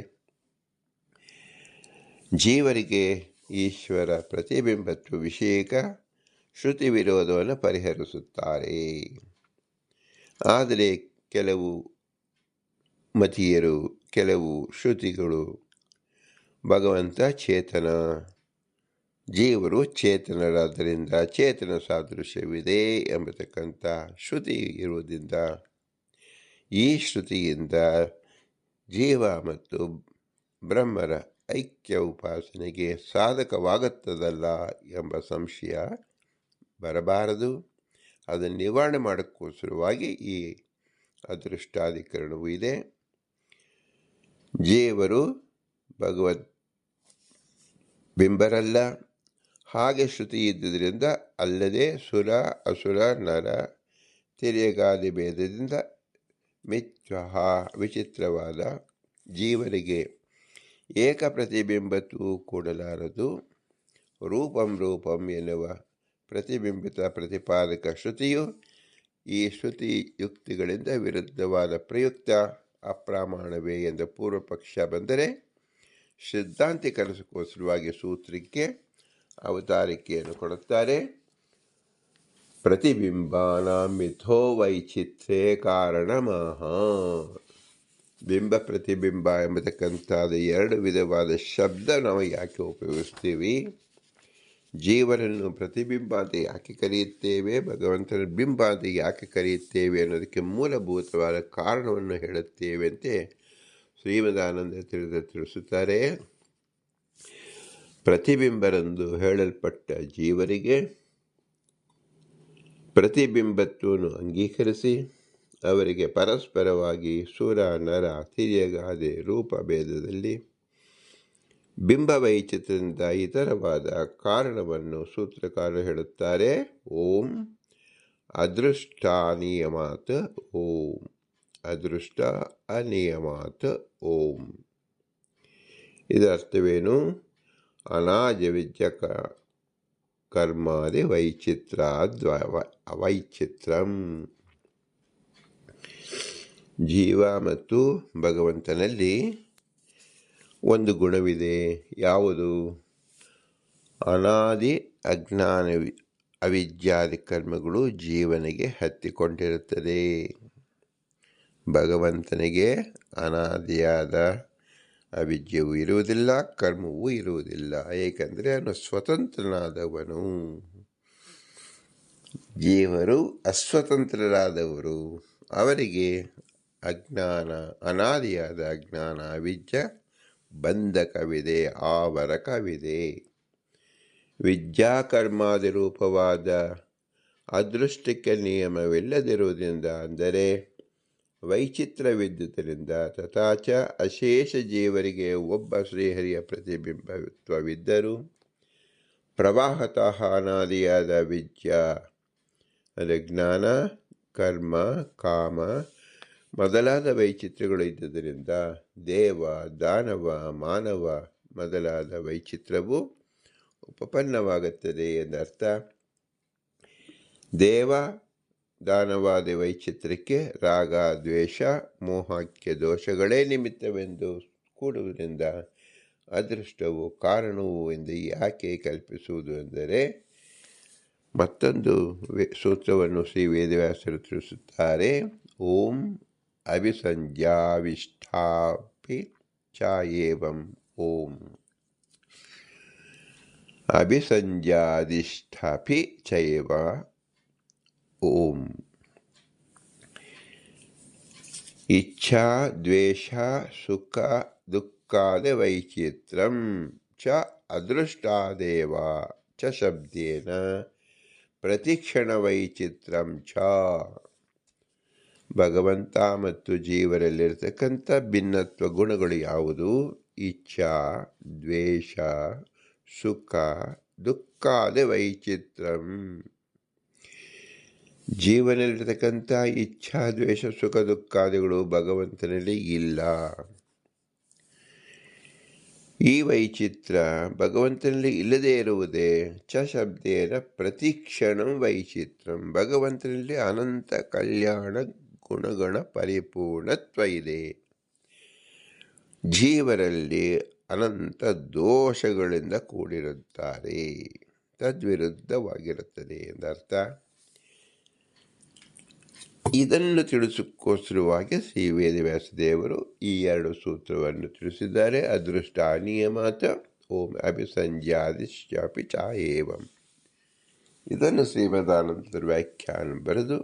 ಜೀವರಿಗೆ ಈಶ್ವರ ಪ್ರತಿಬಿಂಬತ್ವ ವಿಷಯಕ ಶ್ರುತಿ ವಿರೋಧವನ್ನು ಪರಿಹರಿಸುತ್ತಾರೆ. ಆದರೆ ಕೆಲವು ಮತೀಯರು, ಕೆಲವು ಶ್ರುತಿಗಳು ಭಗವಂತ ಚೇತನ, ಜೀವರು ಚೇತನರಾದ್ದರಿಂದ ಚೇತನ ಸಾದೃಶ್ಯವಿದೆ ಎಂಬತಕ್ಕಂಥ ಶ್ರುತಿ ಇರುವುದರಿಂದ ಈ ಶ್ರುತಿಯಿಂದ ಜೀವ ಮತ್ತು ಬ್ರಹ್ಮರ ಐಕ್ಯ ಉಪಾಸನೆಗೆ ಸಾಧಕವಾಗುತ್ತದಲ್ಲ ಎಂಬ ಸಂಶಯ ಬರಬಾರದು. ಅದನ್ನು ನಿವಾರಣೆ ಮಾಡೋಕ್ಕೋಸ್ಕರವಾಗಿ ಈ ಅದೃಷ್ಟಾಧಿಕರಣವೂ ಇದೆ. ಜೀವರು ಭಗವದ್ ಬಿಂಬರಲ್ಲ. ಹಾಗೆ ಶ್ರುತಿ ಇದ್ದುದರಿಂದ ಅಲ್ಲದೆ ಸುರ, ಅಸುರ, ನರ, ತಿರ್ಯಗಾದಿ ಭೇದದಿಂದ ವಿಚಿತ್ರವಾದ ಜೀವರಿಗೆ ಏಕ ಪ್ರತಿಬಿಂಬತ್ವವು ಕೂಡಲಾರದು. ರೂಪಂ ರೂಪಂ ಎನ್ನುವ ಪ್ರತಿಬಿಂಬಿತ ಪ್ರತಿಪಾದಕ ಶ್ರುತಿಯು ಈ ಶ್ರುತಿ ಯುಕ್ತಿಗಳಿಂದ ವಿರುದ್ಧವಾದ ಪ್ರಯುಕ್ತ ಅಪ್ರಮಾಣವೇ ಎಂದು ಪೂರ್ವ ಪಕ್ಷ ಬಂದರೆ ಸಿದ್ಧಾಂತೀಕರಿಸಿಕೋಸ್ಕರವಾಗಿ ಸೂತ್ರಕ್ಕೆ ಅವತಾರಿಕೆಯನ್ನು ಕೊಡುತ್ತಾರೆ. ಪ್ರತಿಬಿಂಬಾನ ಮಿಥೋ ವೈಚಿತ್ರೇ ಕಾರಣಮಃ. ಬಿಂಬ ಪ್ರತಿಬಿಂಬ ಎಂಬತಕ್ಕಂಥದ್ದು ಎರಡು ವಿಧವಾದ ಶಬ್ದ ನಾವು ಯಾಕೆ ಉಪಯೋಗಿಸ್ತೀವಿ? ಜೀವನನ್ನು ಪ್ರತಿಬಿಂಬ ಅಂತ ಯಾಕೆ ಕರೆಯುತ್ತೇವೆ, ಭಗವಂತನ ಬಿಂಬ ಅಂತ ಯಾಕೆ ಕರೆಯುತ್ತೇವೆ ಅನ್ನೋದಕ್ಕೆ ಮೂಲಭೂತವಾದ ಕಾರಣವನ್ನು ಹೇಳುತ್ತೇವೆ ಅಂತ ಶ್ರೀಮದಾನಂದ ತಿಳಿಸುತ್ತಾರೆ. ಪ್ರತಿಬಿಂಬರೆಂದು ಹೇಳಲ್ಪಟ್ಟ ಜೀವರಿಗೆ ಪ್ರತಿಬಿಂಬತ್ವವನ್ನು ಅಂಗೀಕರಿಸಿ ಅವರಿಗೆ ಪರಸ್ಪರವಾಗಿ ಸುರ ನರ ತಿರ್ಯಗಾದೆ ರೂಪಭೇದದಲ್ಲಿ ಬಿಂಬ ವೈಚಿತ್ರದಿಂದ ಇತರವಾದ ಕಾರಣವನ್ನು ಸೂತ್ರಕಾರರು ಹೇಳುತ್ತಾರೆ. ಓಂ ಅದೃಷ್ಟ ಅನಿಯಮಾತ್ ಓಂ ಅದೃಷ್ಟ ಅನಿಯಮಾತ್ ಓಂ. ಇದರ ಅರ್ಥವೇನು? ಅನಾಜವಿದ್ಯ ಕರ್ಮಾದಿ ವೈಚಿತ್ರಂ. ಜೀವ ಮತ್ತು ಭಗವಂತನಲ್ಲಿ ಒಂದು ಗುಣವಿದೆ. ಯಾವುದು? ಅನಾದಿ ಅಜ್ಞಾನ ಅವಿದ್ಯಾದಿ ಕರ್ಮಗಳು ಜೀವನಿಗೆ ಹತ್ತಿಕೊಂಡಿರುತ್ತದೆ. ಭಗವಂತನಿಗೆ ಅನಾದಿಯಾದ ಅವಿದ್ಯೆಯೂ ಇರುವುದಿಲ್ಲ, ಕರ್ಮವೂ ಇರುವುದಿಲ್ಲ. ಏಕೆಂದರೆ ಅವನು ಸ್ವತಂತ್ರನಾದವನು. ಜೀವರು ಅಸ್ವತಂತ್ರರಾದವರು. ಅವರಿಗೆ ಅಜ್ಞಾನ, ಅನಾದಿಯಾದ ಅಜ್ಞಾನ ಅವಿದ್ಯ ಬಂಧಕವಿದೆ, ಆವರಕವಿದೆ. ವಿದ್ಯಾಕರ್ಮಾದಿ ರೂಪವಾದ ಅದೃಷ್ಟಕ್ಕೆ ನಿಯಮವಿಲ್ಲದಿರುವುದರಿಂದ, ಅಂದರೆ ವೈಚಿತ್ರವಿದ್ದುದರಿಂದ, ತಥಾಚ ಅಶೇಷ ಜೀವರಿಗೆ ಒಬ್ಬ ಶ್ರೀಹರಿಯ ಪ್ರತಿಬಿಂಬತ್ವವಿದ್ದರೂ ಪ್ರವಾಹತಃ ಅನಾದಿಯಾದ ವಿದ್ಯಾ ಅಂದರೆ ಜ್ಞಾನ, ಕರ್ಮ, ಕಾಮ ಮೊದಲಾದ ವೈಚಿತ್ರಗಳು ಇದ್ದುದರಿಂದ ದೇವ, ದಾನವ, ಮಾನವ ಮೊದಲಾದ ವೈಚಿತ್ರವು ಉಪಪನ್ನವಾಗುತ್ತದೆ ಎಂದರ್ಥ. ದೇವ ದಾನವಾದ ವೈಚಿತ್ರಕ್ಕೆ ರಾಗ, ದ್ವೇಷ, ಮೋಹಕ್ಕೆ ದೋಷಗಳೇ ನಿಮಿತ್ತವೆಂದು ಕೂಡುವುದರಿಂದ ಅದೃಷ್ಟವು ಕಾರಣವು ಎಂದು ಯಾಕೆ ಕಲ್ಪಿಸುವುದು ಎಂದರೆ, ಮತ್ತೊಂದು ಸೂತ್ರವನ್ನು ಶ್ರೀ ವೇದವ್ಯಾಸರು ತಿಳಿಸುತ್ತಾರೆ. ಓಂ ಅಭಿಸಂಜ್ಯಾವಿಷ್ಠಾಪಿ ಚ ಏವಂ ಓಂ ಅಭಿಸಂಜ್ಯಾದಿಷ್ಠಾಪಿ ಚೈವ ಓಂ. ಇಚ್ಛಾ ದ್ವೇಷ ಸುಖ ದುಃಖಾದಿ ವೈಚಿತ್ರಂ ಚ ಅದೃಷ್ಟಾದೇವ ಚ ಶಬ್ದೇನ ಪ್ರತಿಕ್ಷಣ ವೈಚಿತ್ರಂ ಚ. ಭಗವಂತ ಮತ್ತು ಜೀವರಲ್ಲಿರ್ತಕ್ಕಂಥ ಭಿನ್ನತ್ವ ಗುಣಗಳು ಯಾವುದು? ಇಚ್ಛಾ ದ್ವೇಷ ಸುಖ ದುಃಖಾದಿ ವೈಚಿತ್ರಂ. ಜೀವನಲ್ಲಿರ್ತಕ್ಕಂಥ ಇಚ್ಛಾ ದ್ವೇಷ ಸುಖ ದುಃಖಾದಿಗಳು ಭಗವಂತನಲ್ಲಿ ಇಲ್ಲ. ಈ ವೈಚಿತ್ರ ಭಗವಂತನಲ್ಲಿ ಇಲ್ಲದೇ ಇರುವುದೇ ಚ ಶಬ್ದೇನ ಪ್ರತಿಕ್ಷಣಂ ವೈಚಿತ್ರಂ. ಭಗವಂತನಲ್ಲಿ ಅನಂತ ಕಲ್ಯಾಣ ಗುಣಗಣ ಪರಿಪೂರ್ಣತ್ವ ಇದೆ. ಜೀವರಲ್ಲಿ ಅನಂತ ದೋಷಗಳಿಂದ ಕೂಡಿರುತ್ತಾರೆ, ತದ್ವಿರುದ್ಧವಾಗಿರುತ್ತದೆ ಎಂದರ್ಥ. ಇದನ್ನು ತಿಳಿಸೋಸ್ಕರವಾಗಿ ಶ್ರೀ ವೇದವ್ಯಾಸದೇವರು ಈ ಎರಡು ಸೂತ್ರವನ್ನು ತಿಳಿಸಿದ್ದಾರೆ. ಅದೃಷ್ಟ ಅನಿಯಮಾತ ಓಂ ಅಭಿಸಂಜ್ಯಾದಿಶ್ಚಾಪಿ ಚ ಏವಂ. ಇದನ್ನು ಶ್ರೀಮದಾನಂದರ ವ್ಯಾಖ್ಯಾನ ಬರೆದು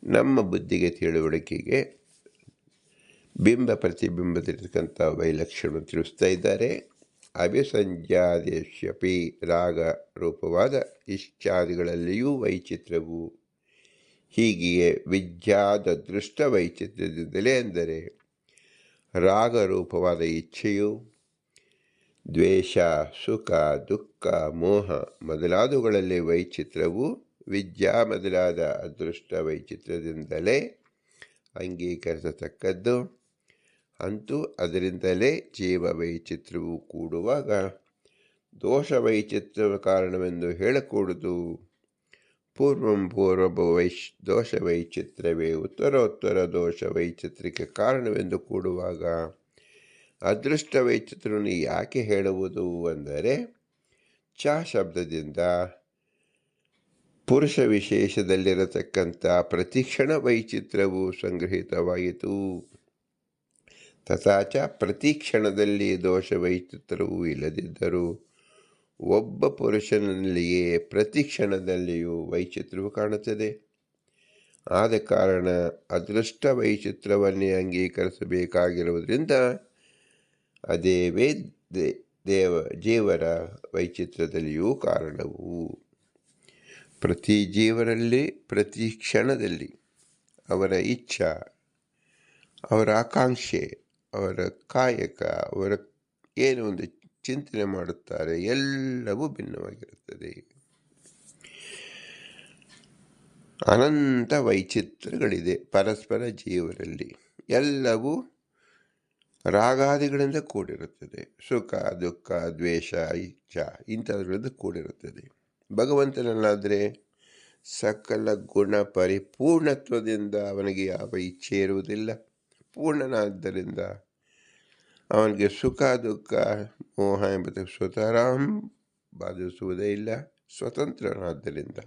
ನಮ್ಮ ಬುದ್ಧಿಗೆ ತಿಳುವಳಿಕೆಗೆ ಬಿಂಬ ಪ್ರತಿಬಿಂಬದಲ್ಲಿರ್ತಕ್ಕಂಥ ವೈಲಕ್ಷಣ ತಿಳಿಸ್ತಾ ಇದ್ದಾರೆ. ಅಭಿಸಂಜ್ಯಾದಿಶ್ಯಪಿ ರಾಗ ರೂಪವಾದ ಇಷ್ಟಾದಿಗಳಲ್ಲಿಯೂ ವೈಚಿತ್ರವು. ಹೀಗೆಯೇ ವಿದ್ಯಾದ ದೃಷ್ಟ ವೈಚಿತ್ರದಿಂದಲೇ, ಅಂದರೆ ರಾಗರೂಪವಾದ ಇಚ್ಛೆಯು ದ್ವೇಷ ಸುಖ ದುಃಖ ಮೋಹ ಮೊದಲಾದವುಗಳಲ್ಲಿ ವೈಚಿತ್ರವು ವಿದ್ಯಾ ಮೊದಲಾದ ಅದೃಷ್ಟ ವೈಚಿತ್ರದಿಂದಲೇ ಅಂಗೀಕರಿಸತಕ್ಕದ್ದು. ಅಂತೂ ಅದರಿಂದಲೇ ಜೀವ ವೈಚಿತ್ರವು ಕೂಡುವಾಗ ದೋಷ ವೈಚಿತ್ರ್ಯ ಕಾರಣವೆಂದು ಹೇಳಕೂಡದು. ಪೂರ್ವಂ ದೋಷ ವೈಚಿತ್ರ್ಯವೇ ಉತ್ತರೋತ್ತರ ದೋಷ ವೈಚಿತ್ರ್ಯಕ್ಕೆ ಕಾರಣವೆಂದು ಕೂಡುವಾಗ ಅದೃಷ್ಟ ವೈಚಿತ್ರ್ಯವನ್ನು ಯಾಕೆ ಹೇಳುವುದು ಅಂದರೆ, ಚ ಶಬ್ದದಿಂದ ಪುರುಷ ವಿಶೇಷದಲ್ಲಿರತಕ್ಕಂಥ ಪ್ರತಿಕ್ಷಣ ವೈಚಿತ್ರ್ಯವು ಸಂಗ್ರಹಿತವಾಯಿತು. ತಥಾಚ ಪ್ರತಿಕ್ಷಣದಲ್ಲಿ ದೋಷ ವೈಚಿತ್ರ್ಯವು ಇಲ್ಲದಿದ್ದರೂ ಒಬ್ಬ ಪುರುಷನಲ್ಲಿಯೇ ಪ್ರತಿಕ್ಷಣದಲ್ಲಿಯೂ ವೈಚಿತ್ರ್ಯವು ಕಾಣುತ್ತದೆ. ಆದ ಕಾರಣ ಅದೃಷ್ಟ ವೈಚಿತ್ರ್ಯವನ್ನೇ ಅಂಗೀಕರಿಸಬೇಕಾಗಿರುವುದರಿಂದ ಅದೇ ಜೀವರ ವೈಚಿತ್ರ್ಯದಲ್ಲಿಯೂ ಕಾರಣವು. ಪ್ರತಿ ಜೀವರಲ್ಲಿ ಪ್ರತಿ ಕ್ಷಣದಲ್ಲಿ ಅವರ ಇಚ್ಛಾ, ಅವರ ಆಕಾಂಕ್ಷೆ, ಅವರ ಕಾಯಕ, ಅವರ ಏನು ಒಂದು ಚಿಂತನೆ ಮಾಡುತ್ತಾರೆ, ಎಲ್ಲವೂ ಭಿನ್ನವಾಗಿರುತ್ತದೆ. ಅನಂತ ವೈಚಿತ್ರ್ಯಗಳಿದೆ ಪರಸ್ಪರ ಜೀವರಲ್ಲಿ. ಎಲ್ಲವೂ ರಾಗಾದಿಗಳಿಂದ ಕೂಡಿರುತ್ತದೆ. ಸುಖ, ದುಃಖ, ದ್ವೇಷ, ಇಚ್ಛಾ ಇಂಥದ್ರಿಂದ ಕೂಡಿರುತ್ತದೆ. ಭಗವಂತನಲ್ಲಾದರೆ ಸಕಲ ಗುಣ ಪರಿಪೂರ್ಣತ್ವದಿಂದ ಅವನಿಗೆ ಯಾವ ಇಚ್ಛೆ ಇರುವುದಿಲ್ಲ. ಪೂರ್ಣನಾದ್ದರಿಂದ ಅವನಿಗೆ ಸುಖ, ದುಃಖ, ಮೋಹ ಎಂಬುದು ಸ್ವತಃ ಬಾಧಿಸುವುದೇ ಇಲ್ಲ. ಸ್ವತಂತ್ರನಾದ್ದರಿಂದ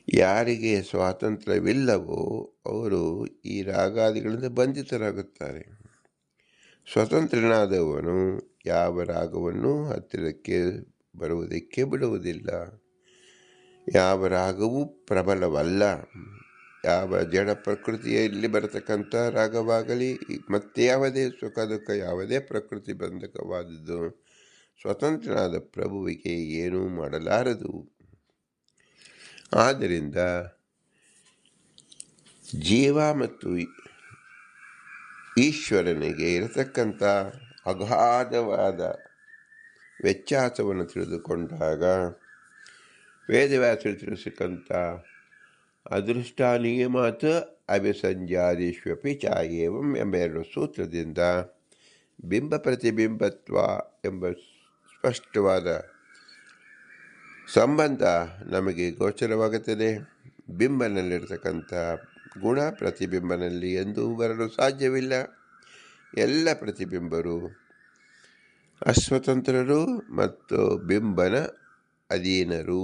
ಯಾರಿಗೆ ಸ್ವಾತಂತ್ರ್ಯವಿಲ್ಲವೋ ಅವರು ಈ ರಾಗಾದಿಗಳಿಂದ ಬಂಧಿತರಾಗುತ್ತಾರೆ. ಸ್ವತಂತ್ರನಾದವನು ಯಾವ ರಾಗವನ್ನು ಹತ್ತಿರಕ್ಕೆ ಬರುವುದಕ್ಕೆ ಬಿಡುವುದಿಲ್ಲ. ಯಾವ ರಾಗವೂ ಪ್ರಬಲವಲ್ಲ. ಯಾವ ಜಡ ಪ್ರಕೃತಿಯಲ್ಲಿ ಬರತಕ್ಕಂಥ ರಾಗವಾಗಲಿ ಮತ್ತೆ ಯಾವುದೇ ಸುಖ ದುಃಖ ಯಾವುದೇ ಪ್ರಕೃತಿ ಬಂಧಕವಾದದ್ದು ಸ್ವತಂತ್ರನಾದ ಪ್ರಭುವಿಗೆ ಏನೂ ಮಾಡಲಾರದು. ಆದ್ದರಿಂದ ಜೀವ ಮತ್ತು ಈಶ್ವರನಿಗೆ ಇರತಕ್ಕಂಥ ಅಗಾಧವಾದ ವ್ಯತ್ಯಾಸವನ್ನು ತಿಳಿದುಕೊಂಡಾಗ ವೇದವ್ಯಾಸರು ತಿಳಿಸಕ್ಕಂಥ ಅದೃಷ್ಟ ನಿಯಮಾತ್ ಅಭಿಸಂಜಾದಿಷ್ವಪಿ ಚಾಯೇವಂ ಎಂಬ 2 ಸೂತ್ರದಿಂದ ಬಿಂಬ ಪ್ರತಿಬಿಂಬತ್ವ ಎಂಬ ಸ್ಪಷ್ಟವಾದ ಸಂಬಂಧ ನಮಗೆ ಗೋಚರವಾಗುತ್ತದೆ. ಬಿಂಬನಲ್ಲಿರತಕ್ಕಂಥ ಗುಣ ಪ್ರತಿಬಿಂಬನಲ್ಲಿ ಎಂದೂ ಬರಲು ಸಾಧ್ಯವಿಲ್ಲ. ಎಲ್ಲ ಪ್ರತಿಬಿಂಬರು ಅಸ್ವತಂತ್ರರು ಮತ್ತು ಬಿಂಬನ ಅಧೀನರು.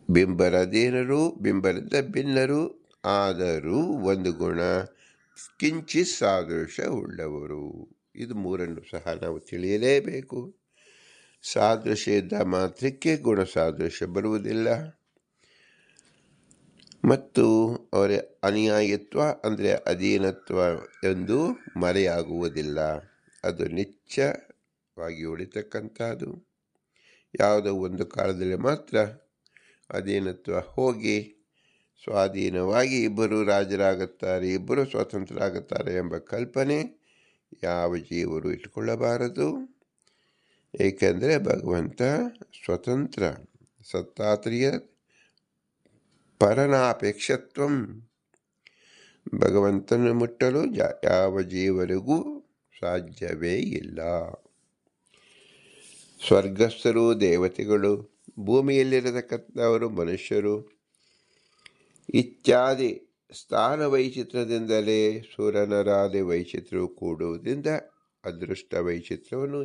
ಬಿಂಬರ ಅಧೀನರು, ಬಿಂಬರಿಂದ ಭಿನ್ನರು, ಆದರೂ ಒಂದು ಗುಣ ಕಿಂಚಿತ್ ಸಾದೃಶ್ಯ ಉಳ್ಳವರು. ಇದು ಮೂರನ್ನು ಸಹ ನಾವು ತಿಳಿಯಲೇಬೇಕು. ಸಾದೃಶ್ಯ ಇದ್ದ ಮಾತ್ರಕ್ಕೆ ಗುಣ ಸಾದೃಶ್ಯ ಬರುವುದಿಲ್ಲ. ಮತ್ತು ಅವರ ಅನುಯಾಯಿತ್ವ ಅಂದರೆ ಅಧೀನತ್ವ ಎಂದು ಮರೆಯಾಗುವುದಿಲ್ಲ. ಅದು ನಿತ್ಯವಾಗಿ ಉಳಿತಕ್ಕಂಥದ್ದು. ಯಾವುದೋ ಒಂದು ಕಾಲದಲ್ಲಿ ಮಾತ್ರ ಅಧೀನತ್ವ ಹೋಗಿ ಸ್ವಾಧೀನವಾಗಿ ಇಬ್ಬರು ರಾಜರಾಗುತ್ತಾರೆ, ಇಬ್ಬರು ಸ್ವತಂತ್ರರಾಗುತ್ತಾರೆ ಎಂಬ ಕಲ್ಪನೆ ಯಾವ ಜೀವರು ಇಟ್ಟುಕೊಳ್ಳಬಾರದು. ಏಕೆಂದರೆ ಭಗವಂತ ಸ್ವತಂತ್ರ, ಸತ್ತಾತ್ರೇಯ ಪರನಾಪೇಕ್ಷತ್ವಂ. ಭಗವಂತನ ಮುಟ್ಟಲು ಯಾವ ಜೀವರಿಗೂ ಸಾಧ್ಯವೇ ಇಲ್ಲ. ಸ್ವರ್ಗಸ್ಥರು, ದೇವತೆಗಳು, ಭೂಮಿಯಲ್ಲಿರತಕ್ಕಂಥವರು, ಮನುಷ್ಯರು ಇತ್ಯಾದಿ ಸ್ಥಾನ ವೈಚಿತ್ರ್ಯದಿಂದಲೇ ಸುರನರಾದಿ ವೈಚಿತ್ರ್ಯವು ಕೂಡುವುದರಿಂದ ಅದೃಷ್ಟ ವೈಚಿತ್ರ್ಯವನ್ನು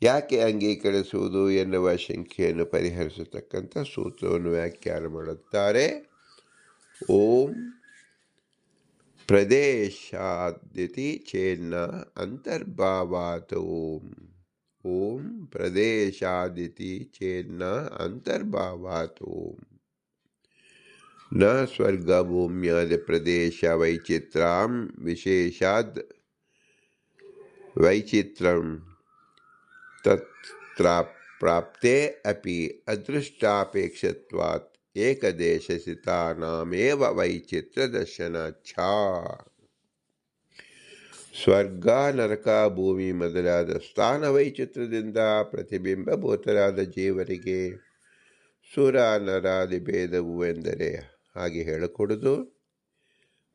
ಯಾಕೆ ಅಂಗೀಕರಿಸುವುದು ಎನ್ನುವ ಶಂಕೆಯನ್ನು ಪರಿಹರಿಸತಕ್ಕಂಥ ಸೂತ್ರವನ್ನು ವ್ಯಾಖ್ಯಾನ ಮಾಡುತ್ತಾರೆ. ಓಂ ಪ್ರದೇಶಾದಿತಿ ಚೇನ್ನ ಅಂತರ್ಭಾವಾತ್. ಓಂ ಪ್ರದೇಶಾದಿತಿ ಚೇನ್ನ ಅಂತರ್ಭಾವಾತ್. ನ ಸ್ವರ್ಗ ಭೂಮ್ಯಾದಿ ಪ್ರದೇಶ ವೈಚಿತ್ರ್ಯಂ ವಿಶೇಷಾದ್ ವೈಚಿತ್ರ್ಯಂ ತತ್ರ ಪ್ರಾಪ್ತೆ ಅಪಿ ಅದೃಷ್ಟಾಪೇಕ್ಷತ್ವಾತ್ ಏಕದೇಶಸ್ಥಿತಾನಾಮೇವ ವೈಚಿತ್ರ್ಯ ದರ್ಶನಾಚ್ಛ. ಸ್ವರ್ಗ, ನರಕ, ಭೂಮಿ ಮೊದಲಾದ ಸ್ಥಾನ ವೈಚಿತ್ರ್ಯದಿಂದ ಪ್ರತಿಬಿಂಬಭೂತರಾದ ಜೀವರಿಗೆ ಸುರ ನರಾದಿ ಭೇದವು ಎಂದರೆ ಹಾಗೆ ಹೇಳಕೊಡುವುದು.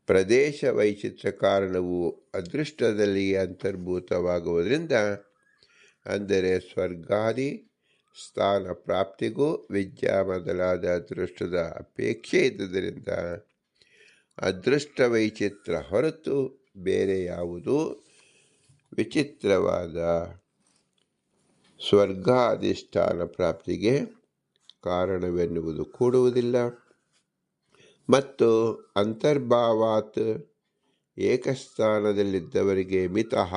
ಪ್ರದೇಶ ವೈಚಿತ್ರ್ಯ ಕಾರಣವು ಅದೃಷ್ಟದಲ್ಲಿ ಅಂತರ್ಭೂತವಾಗುವುದರಿಂದ ಅಂದರೆ ಸ್ವರ್ಗಾದಿ ಸ್ಥಾನ ಪ್ರಾಪ್ತಿಗೂ ವಿದ್ಯಾ ಮೊದಲಾದ ಅದೃಷ್ಟದ ಅಪೇಕ್ಷೆ ಇದ್ದುದರಿಂದ ಅದೃಷ್ಟ ವೈಚಿತ್ರ ಹೊರತು ಬೇರೆ ಯಾವುದೂ ವಿಚಿತ್ರವಾದ ಸ್ವರ್ಗಾಧಿಷ್ಠಾನ ಪ್ರಾಪ್ತಿಗೆ ಕಾರಣವೆನ್ನುವುದು ಕೂಡುವುದಿಲ್ಲ. ಮತ್ತು ಅಂತರ್ಭಾವಾತ್ ಏಕಸ್ಥಾನದಲ್ಲಿದ್ದವರಿಗೆ ಮಿತಃ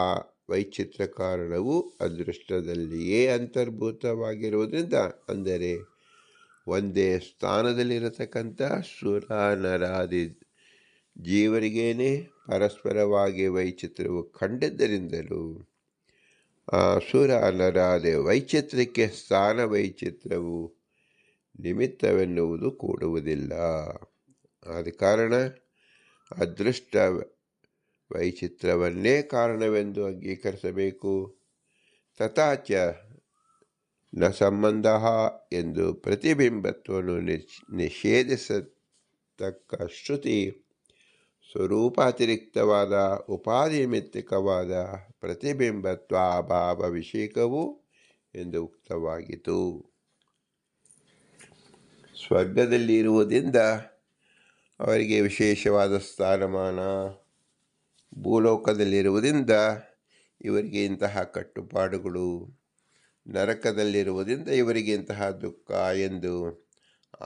ವೈಚಿತ್ರ ಕಾರಣವು ಅದೃಷ್ಟದಲ್ಲಿಯೇ ಅಂತರ್ಭೂತವಾಗಿರುವುದರಿಂದ, ಅಂದರೆ ಒಂದೇ ಸ್ಥಾನದಲ್ಲಿರತಕ್ಕಂಥ ಸುರ ನರಾದಿ ಜೀವರಿಗೇನೆ ಪರಸ್ಪರವಾಗಿ ವೈಚಿತ್ರವು ಕಂಡಿದ್ದರಿಂದಲೂ ಆ ಸುರ ನರಾದಿ ವೈಚಿತ್ರಕ್ಕೆ ಸ್ಥಾನ ವೈಚಿತ್ರವು ನಿಮಿತ್ತವೆನ್ನುವುದು ಕೂಡುವುದಿಲ್ಲ. ಆದ ಕಾರಣ ಅದೃಷ್ಟ ವೈಚಿತ್ರವನ್ನೇ ಕಾರಣವೆಂದು ಅಂಗೀಕರಿಸಬೇಕು. ತಥಾಚ ನ ಸಂಬಂಧ ಎಂದು ಪ್ರತಿಬಿಂಬತ್ವವನ್ನು ನಿಷೇಧಿಸತಕ್ಕ ಶ್ರುತಿ ಸ್ವರೂಪಾತಿರಿಕ್ತವಾದ ಉಪಾಧಿಮಿತ್ತಿಕವಾದ ಪ್ರತಿಬಿಂಬತ್ವ ಅಭಾವ ವಿಷೇಕವು ಎಂದು ಉಕ್ತವಾಗಿತು. ಸ್ವರ್ಗದಲ್ಲಿ ಇರುವುದರಿಂದ ಅವರಿಗೆ ವಿಶೇಷವಾದ ಸ್ಥಾನಮಾನ, ಭೂಲೋಕದಲ್ಲಿರುವುದರಿಂದ ಇವರಿಗೆ ಇಂತಹ ಕಟ್ಟುಪಾಡುಗಳು, ನರಕದಲ್ಲಿರುವುದರಿಂದ ಇವರಿಗೆ ಇಂತಹ ದುಃಖ ಎಂದು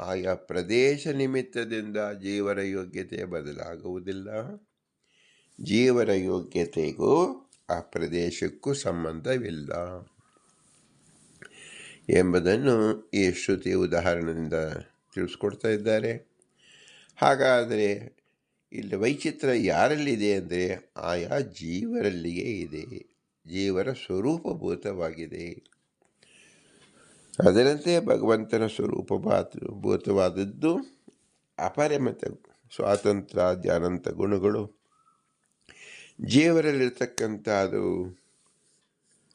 ಆಯಾ ಪ್ರದೇಶ ನಿಮಿತ್ತದಿಂದ ಜೀವರ ಯೋಗ್ಯತೆ ಬದಲಾಗುವುದಿಲ್ಲ. ಜೀವರ ಯೋಗ್ಯತೆಗೂ ಆ ಪ್ರದೇಶಕ್ಕೂ ಸಂಬಂಧವಿಲ್ಲ ಎಂಬುದನ್ನು ಈ ಶ್ರುತಿ ಉದಾಹರಣೆಯಿಂದ ತಿಳಿಸ್ಕೊಡ್ತಾ ಇದ್ದಾರೆ. ಹಾಗಾದರೆ ಇಲ್ಲಿ ವೈಚಿತ್ರ ಯಾರಲ್ಲಿದೆ ಅಂದರೆ ಆಯಾ ಜೀವರಲ್ಲಿಯೇ ಇದೆ, ಜೀವರ ಸ್ವರೂಪಭೂತವಾಗಿದೆ. ಅದರಂತೆ ಭಗವಂತನ ಸ್ವರೂಪಭೂತವಾದದ್ದು ಅಪರಿಮಿತ ಸ್ವಾತಂತ್ರ್ಯ ಅನಂತ ಗುಣಗಳು, ಜೀವರಲ್ಲಿರ್ತಕ್ಕಂಥದ್ದು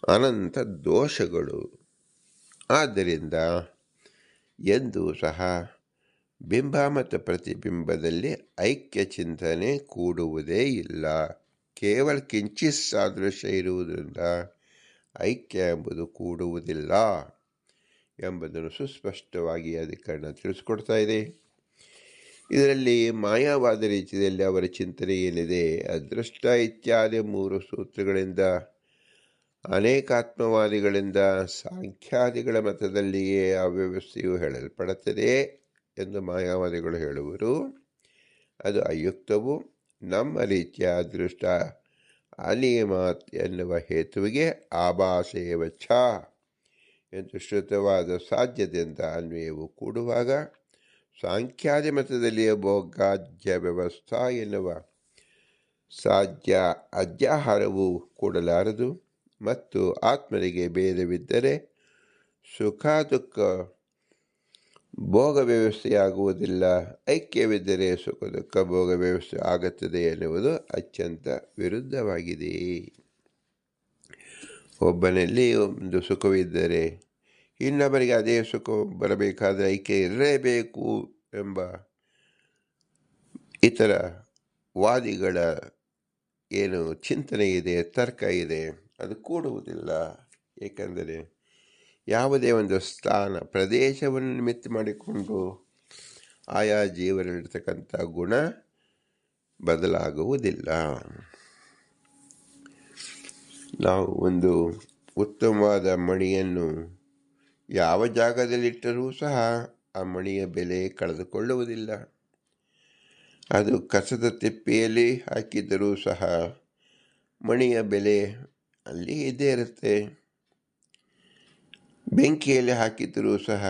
ಅನಂತ ದೋಷಗಳು. ಆದ್ದರಿಂದ ಎಂದೂ ಸಹ ಬಿಂಬ ಮತ್ತು ಪ್ರತಿಬಿಂಬದಲ್ಲಿ ಐಕ್ಯ ಚಿಂತನೆ ಕೂಡುವುದೇ ಇಲ್ಲ. ಕೇವಲ ಕಿಂಚಿತ್ ಸಾದೃಶ್ಯ ಇರುವುದರಿಂದ ಐಕ್ಯ ಎಂಬುದು ಕೂಡುವುದಿಲ್ಲ ಎಂಬುದನ್ನು ಸುಸ್ಪಷ್ಟವಾಗಿ ಅಧಿಕರಣ ತಿಳಿಸ್ಕೊಡ್ತಾ ಇದೆ. ಇದರಲ್ಲಿ ಮಾಯಾವಾದ ರೀತಿಯಲ್ಲಿ ಅವರ ಚಿಂತನೆ ಏನಿದೆ, ಅದೃಷ್ಟ ಇತ್ಯಾದಿ 3 ಸೂತ್ರಗಳಿಂದ, ಅನೇಕಾತ್ಮವಾದಿಗಳಿಂದ, ಸಾಂಖ್ಯಾದಿಗಳ ಮತದಲ್ಲಿಯೇ ಅವ್ಯವಸ್ಥೆಯು ಹೇಳಲ್ಪಡುತ್ತದೆ ಎಂದು ಮಾಯಾವಾದಿಗಳು ಹೇಳುವರು. ಅದು ಅಯುಕ್ತವು. ನಮ್ಮ ರೀತಿಯ ಅದೃಷ್ಟ ಅನಿಯಮಾತ್ ಎನ್ನುವ ಹೇತುವಿಗೆ ಆಭಾಸೇವಚ್ಛ ಎಂದು ಶ್ರುತವಾದ ಸಾಧ್ಯದಿಂದ ಅನ್ವಯವು ಕೂಡುವಾಗ ಸಾಂಖ್ಯಾದಿ ಮತದಲ್ಲಿಯ ಭೋಗಾದ್ಯ ವ್ಯವಸ್ಥಾ ಎನ್ನುವ ಸಾಧ್ಯ ಅಧ್ಯಾಹಾರವು ಕೂಡಲಾರದು. ಮತ್ತು ಆತ್ಮರಿಗೆ ಭೇದವಿದ್ದರೆ ಸುಖ ದುಃಖ ಭೋಗ ವ್ಯವಸ್ಥೆಯಾಗುವುದಿಲ್ಲ, ಐಕ್ಯವಿದ್ದರೆ ಸುಖ ದುಃಖ ಭೋಗ ವ್ಯವಸ್ಥೆ ಆಗುತ್ತದೆ ಎನ್ನುವುದು ಅತ್ಯಂತ ವಿರುದ್ಧವಾಗಿದೆ. ಒಬ್ಬನಲ್ಲಿ ಒಂದು ಸುಖವಿದ್ದರೆ ಇನ್ನೊಬ್ಬರಿಗೆ ಅದೇ ಸುಖ ಬರಬೇಕಾದರೆ ಐಕ್ಯ ಇರಲೇಬೇಕು ಎಂಬ ಇತರ ವಾದಿಗಳ ಏನು ಚಿಂತನೆ ಇದೆ, ತರ್ಕ ಇದೆ, ಅದು ಕೂಡುವುದಿಲ್ಲ. ಏಕೆಂದರೆ ಯಾವುದೇ ಒಂದು ಸ್ಥಾನ ಪ್ರದೇಶವನ್ನು ನಿಮಿತ್ತ ಮಾಡಿಕೊಂಡು ಆಯಾ ಜೀವನಲ್ಲಿರ್ತಕ್ಕಂಥ ಗುಣ ಬದಲಾಗುವುದಿಲ್ಲ. ನಾವು ಒಂದು ಉತ್ತಮವಾದ ಮಣಿಯನ್ನು ಯಾವ ಜಾಗದಲ್ಲಿಟ್ಟರೂ ಸಹ ಆ ಮಣಿಯ ಬೆಲೆ ಕಳೆದುಕೊಳ್ಳುವುದಿಲ್ಲ. ಅದು ಕಸದ ತಿಪ್ಪೆಯಲ್ಲಿ ಹಾಕಿದ್ದರೂ ಸಹ ಮಣಿಯ ಬೆಲೆ ಅಲ್ಲಿ ಇದ್ದೇ ಇರುತ್ತೆ. ಬೆಂಕಿಯಲ್ಲಿ ಹಾಕಿದ್ದರೂ ಸಹ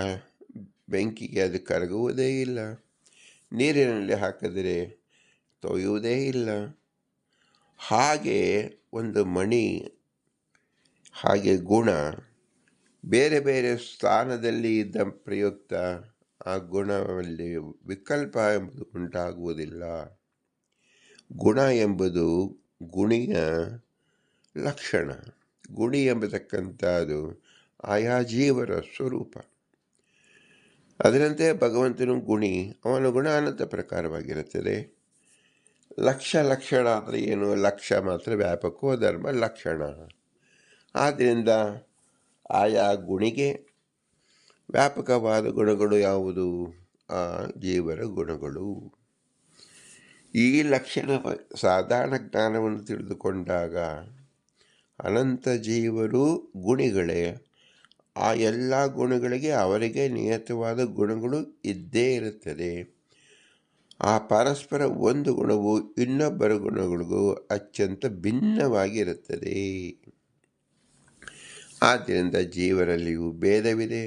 ಬೆಂಕಿಗೆ ಅದು ಕರಗುವುದೇ ಇಲ್ಲ. ನೀರಿನಲ್ಲಿ ಹಾಕಿದರೆ ತೊಯ್ಯುವುದೇ ಇಲ್ಲ. ಹಾಗೆ ಒಂದು ಮಣಿ, ಹಾಗೆ ಗುಣ ಬೇರೆ ಬೇರೆ ಸ್ಥಾನದಲ್ಲಿ ಇದ್ದ ಪ್ರಯುಕ್ತ ಆ ಗುಣದಲ್ಲಿ ವಿಕಲ್ಪ ಎಂಬುದು ಉಂಟಾಗುವುದಿಲ್ಲ. ಗುಣ ಎಂಬುದು ಗುಣಿಯ ಲಕ್ಷಣ. ಗುಣಿ ಎಂಬತಕ್ಕಂಥದ್ದು ಆಯಾ ಜೀವರ ಸ್ವರೂಪ. ಅದರಂತೆ ಭಗವಂತನು ಗುಣಿ, ಅವನ ಗುಣ ಅನಂತ ಪ್ರಕಾರವಾಗಿರುತ್ತದೆ. ಲಕ್ಷಣ ಅಂದರೆ ಏನು? ಲಕ್ಷ ಮಾತ್ರ ವ್ಯಾಪಕೋ ಧರ್ಮ ಲಕ್ಷಣ. ಆದ್ದರಿಂದ ಆಯಾ ಗುಣಿಗೆ ವ್ಯಾಪಕವಾದ ಗುಣಗಳು ಯಾವುದು? ಆ ಜೀವರ ಗುಣಗಳು. ಈ ಲಕ್ಷಣ ಸಾಧಾರಣ ಜ್ಞಾನವನ್ನು ತಿಳಿದುಕೊಂಡಾಗ ಅನಂತ ಜೀವರು ಗುಣಿಗಳೇ. ಆ ಎಲ್ಲ ಗುಣಗಳಿಗೆ ಅವರಿಗೆ ನಿಯತವಾದ ಗುಣಗಳು ಇದ್ದೇ ಇರುತ್ತದೆ. ಆ ಪರಸ್ಪರ ಒಂದು ಗುಣವು ಇನ್ನೊಬ್ಬರ ಗುಣಗಳಿಗೂ ಅತ್ಯಂತ ಭಿನ್ನವಾಗಿರುತ್ತದೆ. ಆದ್ದರಿಂದ ಜೀವರಲ್ಲಿಯೂ ಭೇದವಿದೆ.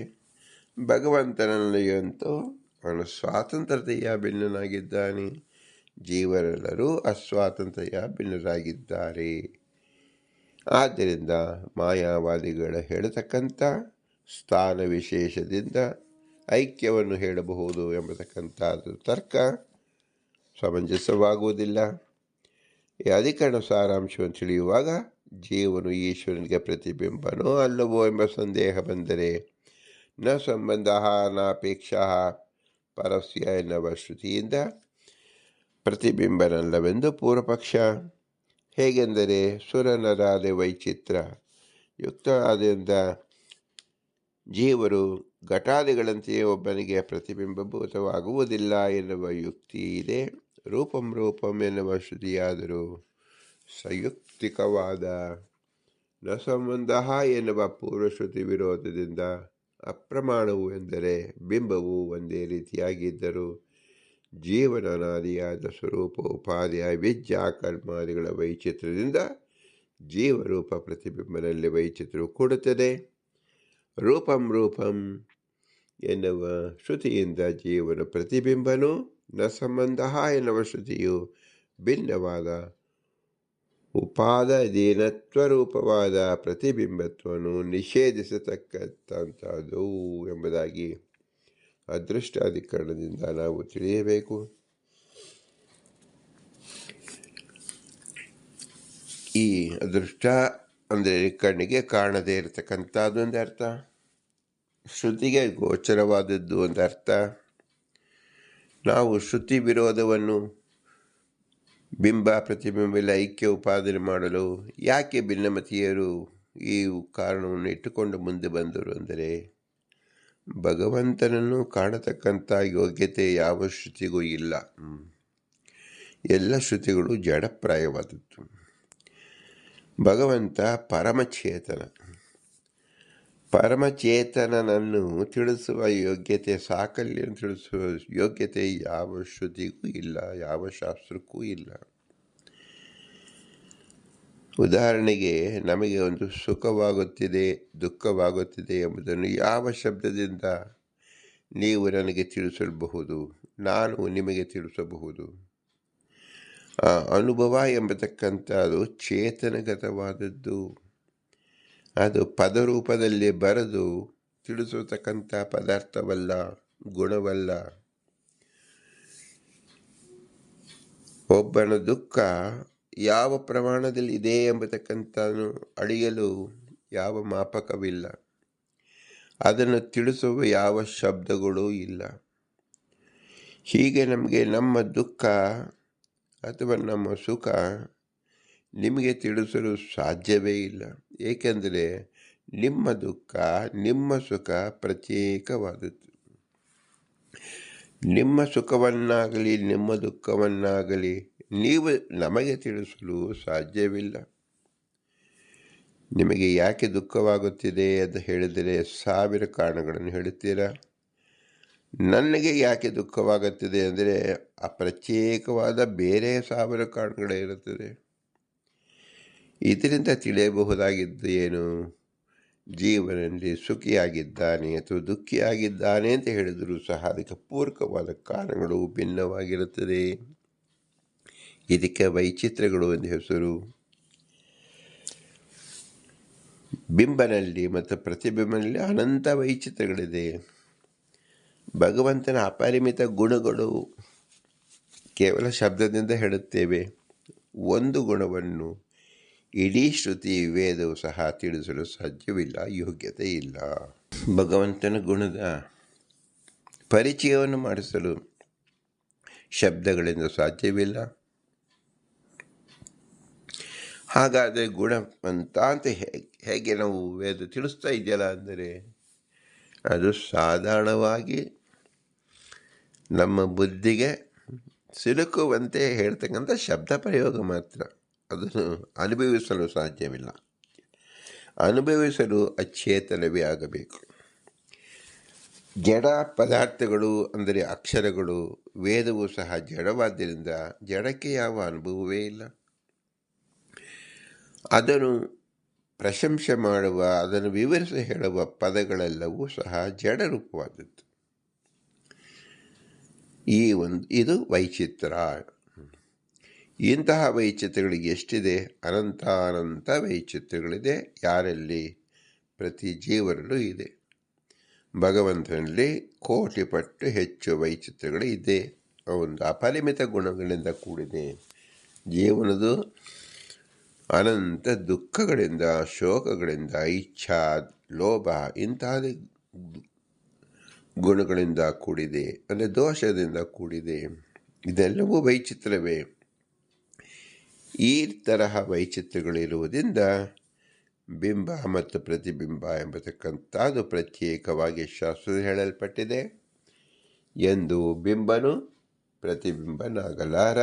ಭಗವಂತನಲ್ಲಿಯಂತೂ ಅವನು ಸ್ವಾತಂತ್ರ್ಯತೆಯ ಭಿನ್ನನಾಗಿದ್ದಾನೆ. ಜೀವರೆಲ್ಲರೂ ಅಸ್ವಾತಂತ್ರ್ಯ ಭಿನ್ನರಾಗಿದ್ದಾರೆ. ಆದ್ದರಿಂದ ಮಾಯಾವಾದಿಗಳ ಹೇಳತಕ್ಕಂಥ ಸ್ಥಾನ ವಿಶೇಷದಿಂದ ಐಕ್ಯವನ್ನು ಹೇಳಬಹುದು ಎಂಬತಕ್ಕಂಥದ್ದು ತರ್ಕ ಸಮಂಜಸವಾಗುವುದಿಲ್ಲ. ಈ ಅಧಿಕರಣ ಸಾರಾಂಶವನ್ನು ತಿಳಿಯುವಾಗ ಜೀವನು ಈಶ್ವರನಿಗೆ ಪ್ರತಿಬಿಂಬನೋ ಅಲ್ಲವೋ ಎಂಬ ಸಂದೇಹ ಬಂದರೆ ನ ಸಂಬಂಧ ನಾಪೇಕ್ಷ ಪರಸ್ಯ ಎನ್ನುವ ಶ್ರುತಿಯಿಂದ ಪ್ರತಿಬಿಂಬನಲ್ಲವೆಂದು ಪೂರ್ವಪಕ್ಷ. ಹೇಗೆಂದರೆ ಸುರನರಾದ ವೈಚಿತ್ರ ಯುಕ್ತರಾದ್ದರಿಂದ ಜೀವರು ಘಟಾದಿಗಳಂತೆಯೇ ಒಬ್ಬನಿಗೆ ಪ್ರತಿಬಿಂಬಭೂತವಾಗುವುದಿಲ್ಲ ಎನ್ನುವ ಯುಕ್ತಿ ಇದೆ. ರೂಪಂ ಎನ್ನುವ ಶ್ರುತಿಯಾದರೂ ಸಂಯುಕ್ತಿಕವಾದ ನ ಸಂಬಂಧ ಎನ್ನುವ ಪೂರ್ವಶ್ರುತಿ ವಿರೋಧದಿಂದ ಅಪ್ರಮಾಣವು ಎಂದರೆ ಬಿಂಬವು ಒಂದೇ ರೀತಿಯಾಗಿದ್ದರೂ ಜೀವನಾದಿಯಾದ ಸ್ವರೂಪ ಉಪಾದಿಯ ವಿದ್ಯಾ ಕರ್ಮಾದಿಗಳ ವೈಚಿತ್ರ್ಯದಿಂದ ಜೀವರೂಪ ಪ್ರತಿಬಿಂಬನಲ್ಲಿ ವೈಚಿತ್ರ್ಯವು ಕೊಡುತ್ತದೆ. ರೂಪಂ ಎನ್ನುವ ಶ್ರುತಿಯಿಂದ ಜೀವನ ಪ್ರತಿಬಿಂಬನು, ನ ಸಂಬಂಧ ಎನ್ನುವ ಶ್ರುತಿಯು ಭಿನ್ನವಾದ ಉಪಾದೀನತ್ವರೂಪವಾದ ಪ್ರತಿಬಿಂಬತ್ವವನ್ನು ನಿಷೇಧಿಸತಕ್ಕಂಥದ್ದು ಎಂಬುದಾಗಿ ಅದೃಷ್ಟಾಧಿಕರಣದಿಂದ ನಾವು ತಿಳಿಯಬೇಕು. ಈ ಅದೃಷ್ಟ ಅಂದರೆ ಕಣ್ಣಿಗೆ ಕಾಣದೇ ಇರತಕ್ಕಂಥದ್ದು ಒಂದು ಅರ್ಥ, ಶ್ರುತಿಗೆ ಗೋಚರವಾದದ್ದು ಒಂದು ಅರ್ಥ. ನಾವು ಶ್ರುತಿ ವಿರೋಧವನ್ನು ಬಿಂಬ ಪ್ರತಿಬಿಂಬದಲ್ಲಿ ಐಕ್ಯ ಉಪಾದನೆ ಮಾಡಲು ಯಾಕೆ ಭಿನ್ನಮತೀಯರು ಈ ಕಾರಣವನ್ನು ಇಟ್ಟುಕೊಂಡು ಮುಂದೆ ಬಂದರು ಅಂದರೆ, ಭಗವಂತನನ್ನು ಕಾಣತಕ್ಕಂಥ ಯೋಗ್ಯತೆ ಯಾವ ಶ್ರುತಿಗೂ ಇಲ್ಲ. ಎಲ್ಲ ಶ್ರುತಿಗಳು ಜಡಪ್ರಾಯವಾದದ್ದು. ಭಗವಂತ ಪರಮಚೇತನನನ್ನು ತಿಳಿಸುವ ಯೋಗ್ಯತೆ, ಸಾಕಲ್ಯವನ್ನು ತಿಳಿಸುವ ಯೋಗ್ಯತೆ ಯಾವ ಶ್ರುತಿಗೂ ಇಲ್ಲ, ಯಾವ ಶಾಸ್ತ್ರಕ್ಕೂ ಇಲ್ಲ. ಉದಾಹರಣೆಗೆ, ನಮಗೆ ಒಂದು ಸುಖವಾಗುತ್ತಿದೆ, ದುಃಖವಾಗುತ್ತಿದೆ ಎಂಬುದನ್ನು ಯಾವ ಶಬ್ದದಿಂದ ನೀವು ನನಗೆ ತಿಳಿಸಬಹುದು? ನಾನು ನಿಮಗೆ ತಿಳಿಸಬಹುದು. ಅನುಭವ ಎಂಬತಕ್ಕಂಥದ್ದು ಚೇತನಗತವಾದದ್ದು. ಅದು ಪದರೂಪದಲ್ಲಿ ಬರೆದು ತಿಳಿಸತಕ್ಕಂಥ ಪದಾರ್ಥವಲ್ಲ, ಗುಣವಲ್ಲ. ಒಬ್ಬನ ದುಃಖ ಯಾವ ಪ್ರಮಾಣದಲ್ಲಿ ಇದೆ ಎಂಬತಕ್ಕಂಥನ್ನು ಅಳೆಯಲು ಯಾವ ಮಾಪಕವಿಲ್ಲ. ಅದನ್ನು ತಿಳಿಸುವ ಯಾವ ಶಬ್ದಗಳೂ ಇಲ್ಲ. ಹೀಗೆ ನಮಗೆ ನಮ್ಮ ದುಃಖ ಅಥವಾ ನಮ್ಮ ಸುಖ ನಿಮಗೆ ತಿಳಿಸಲು ಸಾಧ್ಯವೇ ಇಲ್ಲ. ಏಕೆಂದರೆ ನಿಮ್ಮ ದುಃಖ, ನಿಮ್ಮ ಸುಖ ಪ್ರತ್ಯೇಕವಾದದ್ದು. ನಿಮ್ಮ ಸುಖವನ್ನಾಗಲಿ ನಿಮ್ಮ ದುಃಖವನ್ನಾಗಲಿ ನೀವು ನಮಗೆ ತಿಳಿಸಲು ಸಾಧ್ಯವಿಲ್ಲ. ನಿಮಗೆ ಯಾಕೆ ದುಃಖವಾಗುತ್ತಿದೆ ಅಂತ ಹೇಳಿದರೆ 1000 ಕಾರಣಗಳನ್ನು ಹೇಳುತ್ತೀರಾ. ನನಗೆ ಯಾಕೆ ದುಃಖವಾಗುತ್ತಿದೆ ಅಂದರೆ ಪ್ರತ್ಯೇಕವಾದ ಬೇರೆ 1000 ಕಾರಣಗಳೇ ಇರುತ್ತದೆ. ಇದರಿಂದ ತಿಳಿಯಬಹುದಾಗಿದ್ದು ಏನು? ಜೀವನದಲ್ಲಿ ಸುಖಿಯಾಗಿದ್ದಾನೆ ಅಥವಾ ದುಃಖಿಯಾಗಿದ್ದಾನೆ ಅಂತ ಹೇಳಿದರೂ ಸಹ ಅದಕ್ಕೆ ಪೂರಕವಾದ ಕಾರಣಗಳು ಭಿನ್ನವಾಗಿರುತ್ತದೆ. ಇದಕ್ಕೆ ವೈಚಿತ್ರ್ಯಗಳು ಎಂದು ಹೆಸರು. ಬಿಂಬನಲ್ಲಿ ಮತ್ತು ಪ್ರತಿಬಿಂಬನಲ್ಲಿ ಅನಂತ ವೈಚಿತ್ರ್ಯಗಳಿದೆ. ಭಗವಂತನ ಅಪರಿಮಿತ ಗುಣಗಳು ಕೇವಲ ಶಬ್ದದಿಂದ ಹೇಳುತ್ತೇವೆ. ಒಂದು ಗುಣವನ್ನು ಇಡೀ ಶ್ರುತಿ ವೇದವು ಸಹ ತಿಳಿಸಲು ಸಾಧ್ಯವಿಲ್ಲ, ಯೋಗ್ಯತೆ ಇಲ್ಲ. ಭಗವಂತನ ಗುಣದ ಪರಿಚಯವನ್ನು ಮಾಡಿಸಲು ಶಬ್ದಗಳಿಂದ ಸಾಧ್ಯವಿಲ್ಲ. ಹಾಗಾದರೆ ಗುಣವಂತ ಅಂತ ಹೇಗೆ ನಾವು ವೇದ ತಿಳಿಸ್ತಾ ಇದೆಯಲ್ಲ ಅಂದರೆ ಅದು ಸಾಧಾರಣವಾಗಿ ನಮ್ಮ ಬುದ್ಧಿಗೆ ಸಿಲುಕುವಂತೆ ಹೇಳ್ತಕ್ಕಂಥ ಶಬ್ದ ಪ್ರಯೋಗ ಮಾತ್ರ. ಅದನ್ನು ಅನುಭವಿಸಲು ಸಾಧ್ಯವಿಲ್ಲ. ಅನುಭವಿಸಲು ಅಚೇತನವೇ ಆಗಬೇಕು. ಜಡ ಪದಾರ್ಥಗಳು ಅಂದರೆ ಅಕ್ಷರಗಳು, ವೇದವೂ ಸಹ ಜಡವಾದ್ದರಿಂದ ಜಡಕ್ಕೆ ಯಾವ ಅನುಭವವೇ ಇಲ್ಲ. ಅದನ್ನು ಪ್ರಶಂಸೆ ಮಾಡುವ, ಅದನ್ನು ವಿವರಿಸಿ ಹೇಳುವ ಪದಗಳೆಲ್ಲವೂ ಸಹ ಜಡ ರೂಪವಾದದ್ದು. ಇದು ವೈಚಿತ್ರ. ಇಂತಹ ವೈಚಿತ್ರಗಳಿಗೆ ಎಷ್ಟಿದೆ? ಅನಂತಾನಂತ ವೈಚಿತ್ರಗಳಿದೆ. ಯಾರಲ್ಲಿ? ಪ್ರತಿ ಜೀವನಲ್ಲೂ ಇದೆ. ಭಗವಂತನಲ್ಲಿ ಕೋಟಿ ಪಟ್ಟು ಹೆಚ್ಚು ವೈಚಿತ್ರಗಳು ಇದೆ. ಒಂದು ಅಪರಿಮಿತ ಗುಣಗಳಿಂದ ಕೂಡಿದೆ. ಜೀವನದು ಅನಂತ ದುಃಖಗಳಿಂದ, ಶೋಕಗಳಿಂದ, ಇಚ್ಛಾ, ಲೋಭ ಇಂತಹ ಗುಣಗಳಿಂದ ಕೂಡಿದೆ, ಅಂದರೆ ದೋಷದಿಂದ ಕೂಡಿದೆ. ಇದೆಲ್ಲವೂ ವೈಚಿತ್ರವೇ. ಈ ತರಹ ವೈಚಿತ್ರಗಳಿರುವುದರಿಂದ ಬಿಂಬ ಮತ್ತು ಪ್ರತಿಬಿಂಬ ಎಂಬತಕ್ಕಂಥದ್ದು ಪ್ರತ್ಯೇಕವಾಗಿ ಶಾಸ್ತ್ರದಲ್ಲಿ ಹೇಳಲ್ಪಟ್ಟಿದೆ. ಎಂದು ಬಿಂಬನು ಪ್ರತಿಬಿಂಬನಾಗಲಾರ,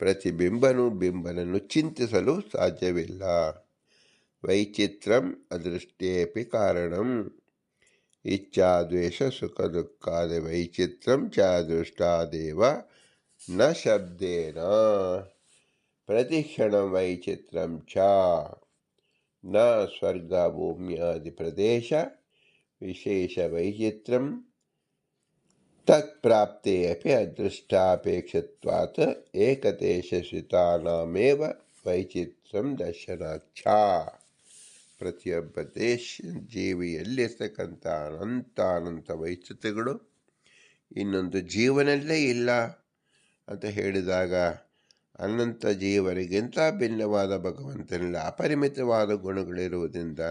ಪ್ರತಿಬಿಂಬನು ಬಿಂಬನನ್ನು ಚಿಂತಿಸಲು ಸಾಧ್ಯವಿಲ್ಲ. ವೈಚಿತ್ರಂ ಅದೃಷ್ಟೇಪಿ ಕಾರಣಂ ಇಚ್ಛಾದ್ವೇಷ ಸುಖ ದುಃಖಾದಿ ವೈಚಿತ್ರಂ ಚಾದೃಷ್ಟಾದೇವ ನ ಶಬ್ದೇನ ಪ್ರತಿಕ್ಷಣಂ ವೈಚಿತ್ರಂ ಚ ನ ಸ್ವರ್ಗ ಭೂಮ್ಯಾದಿ ಪ್ರದೇಶ ವಿಶೇಷ ವೈಚಿತ್ರಂ ತತ್ಪ್ರಾಪ್ತೆ ಅಪಿ ಅದೃಷ್ಟಾಪೇಕ್ಷತ್ವಾತ್ ಏಕದೇಶಸ್ಥಿತಾನಾಮೇವ ವೈಚಿತ್ರಂ ದರ್ಶನಾಚ್ಛ. ಪ್ರತಿಯೊಬ್ಬ ಜೀವಿಯಲ್ಲಿರ್ತಕ್ಕಂಥ ಅನಂತ ವೈಚಿತ್ರಗಳು ಇನ್ನೊಂದು ಜೀವನಲ್ಲೇ ಇಲ್ಲ ಅಂತ ಹೇಳಿದಾಗ, ಅನಂತ ಜೀವರಿಗಿಂತ ಭಿನ್ನವಾದ ಭಗವಂತನಲ್ಲಿ ಅಪರಿಮಿತವಾದ ಗುಣಗಳಿರುವುದರಿಂದ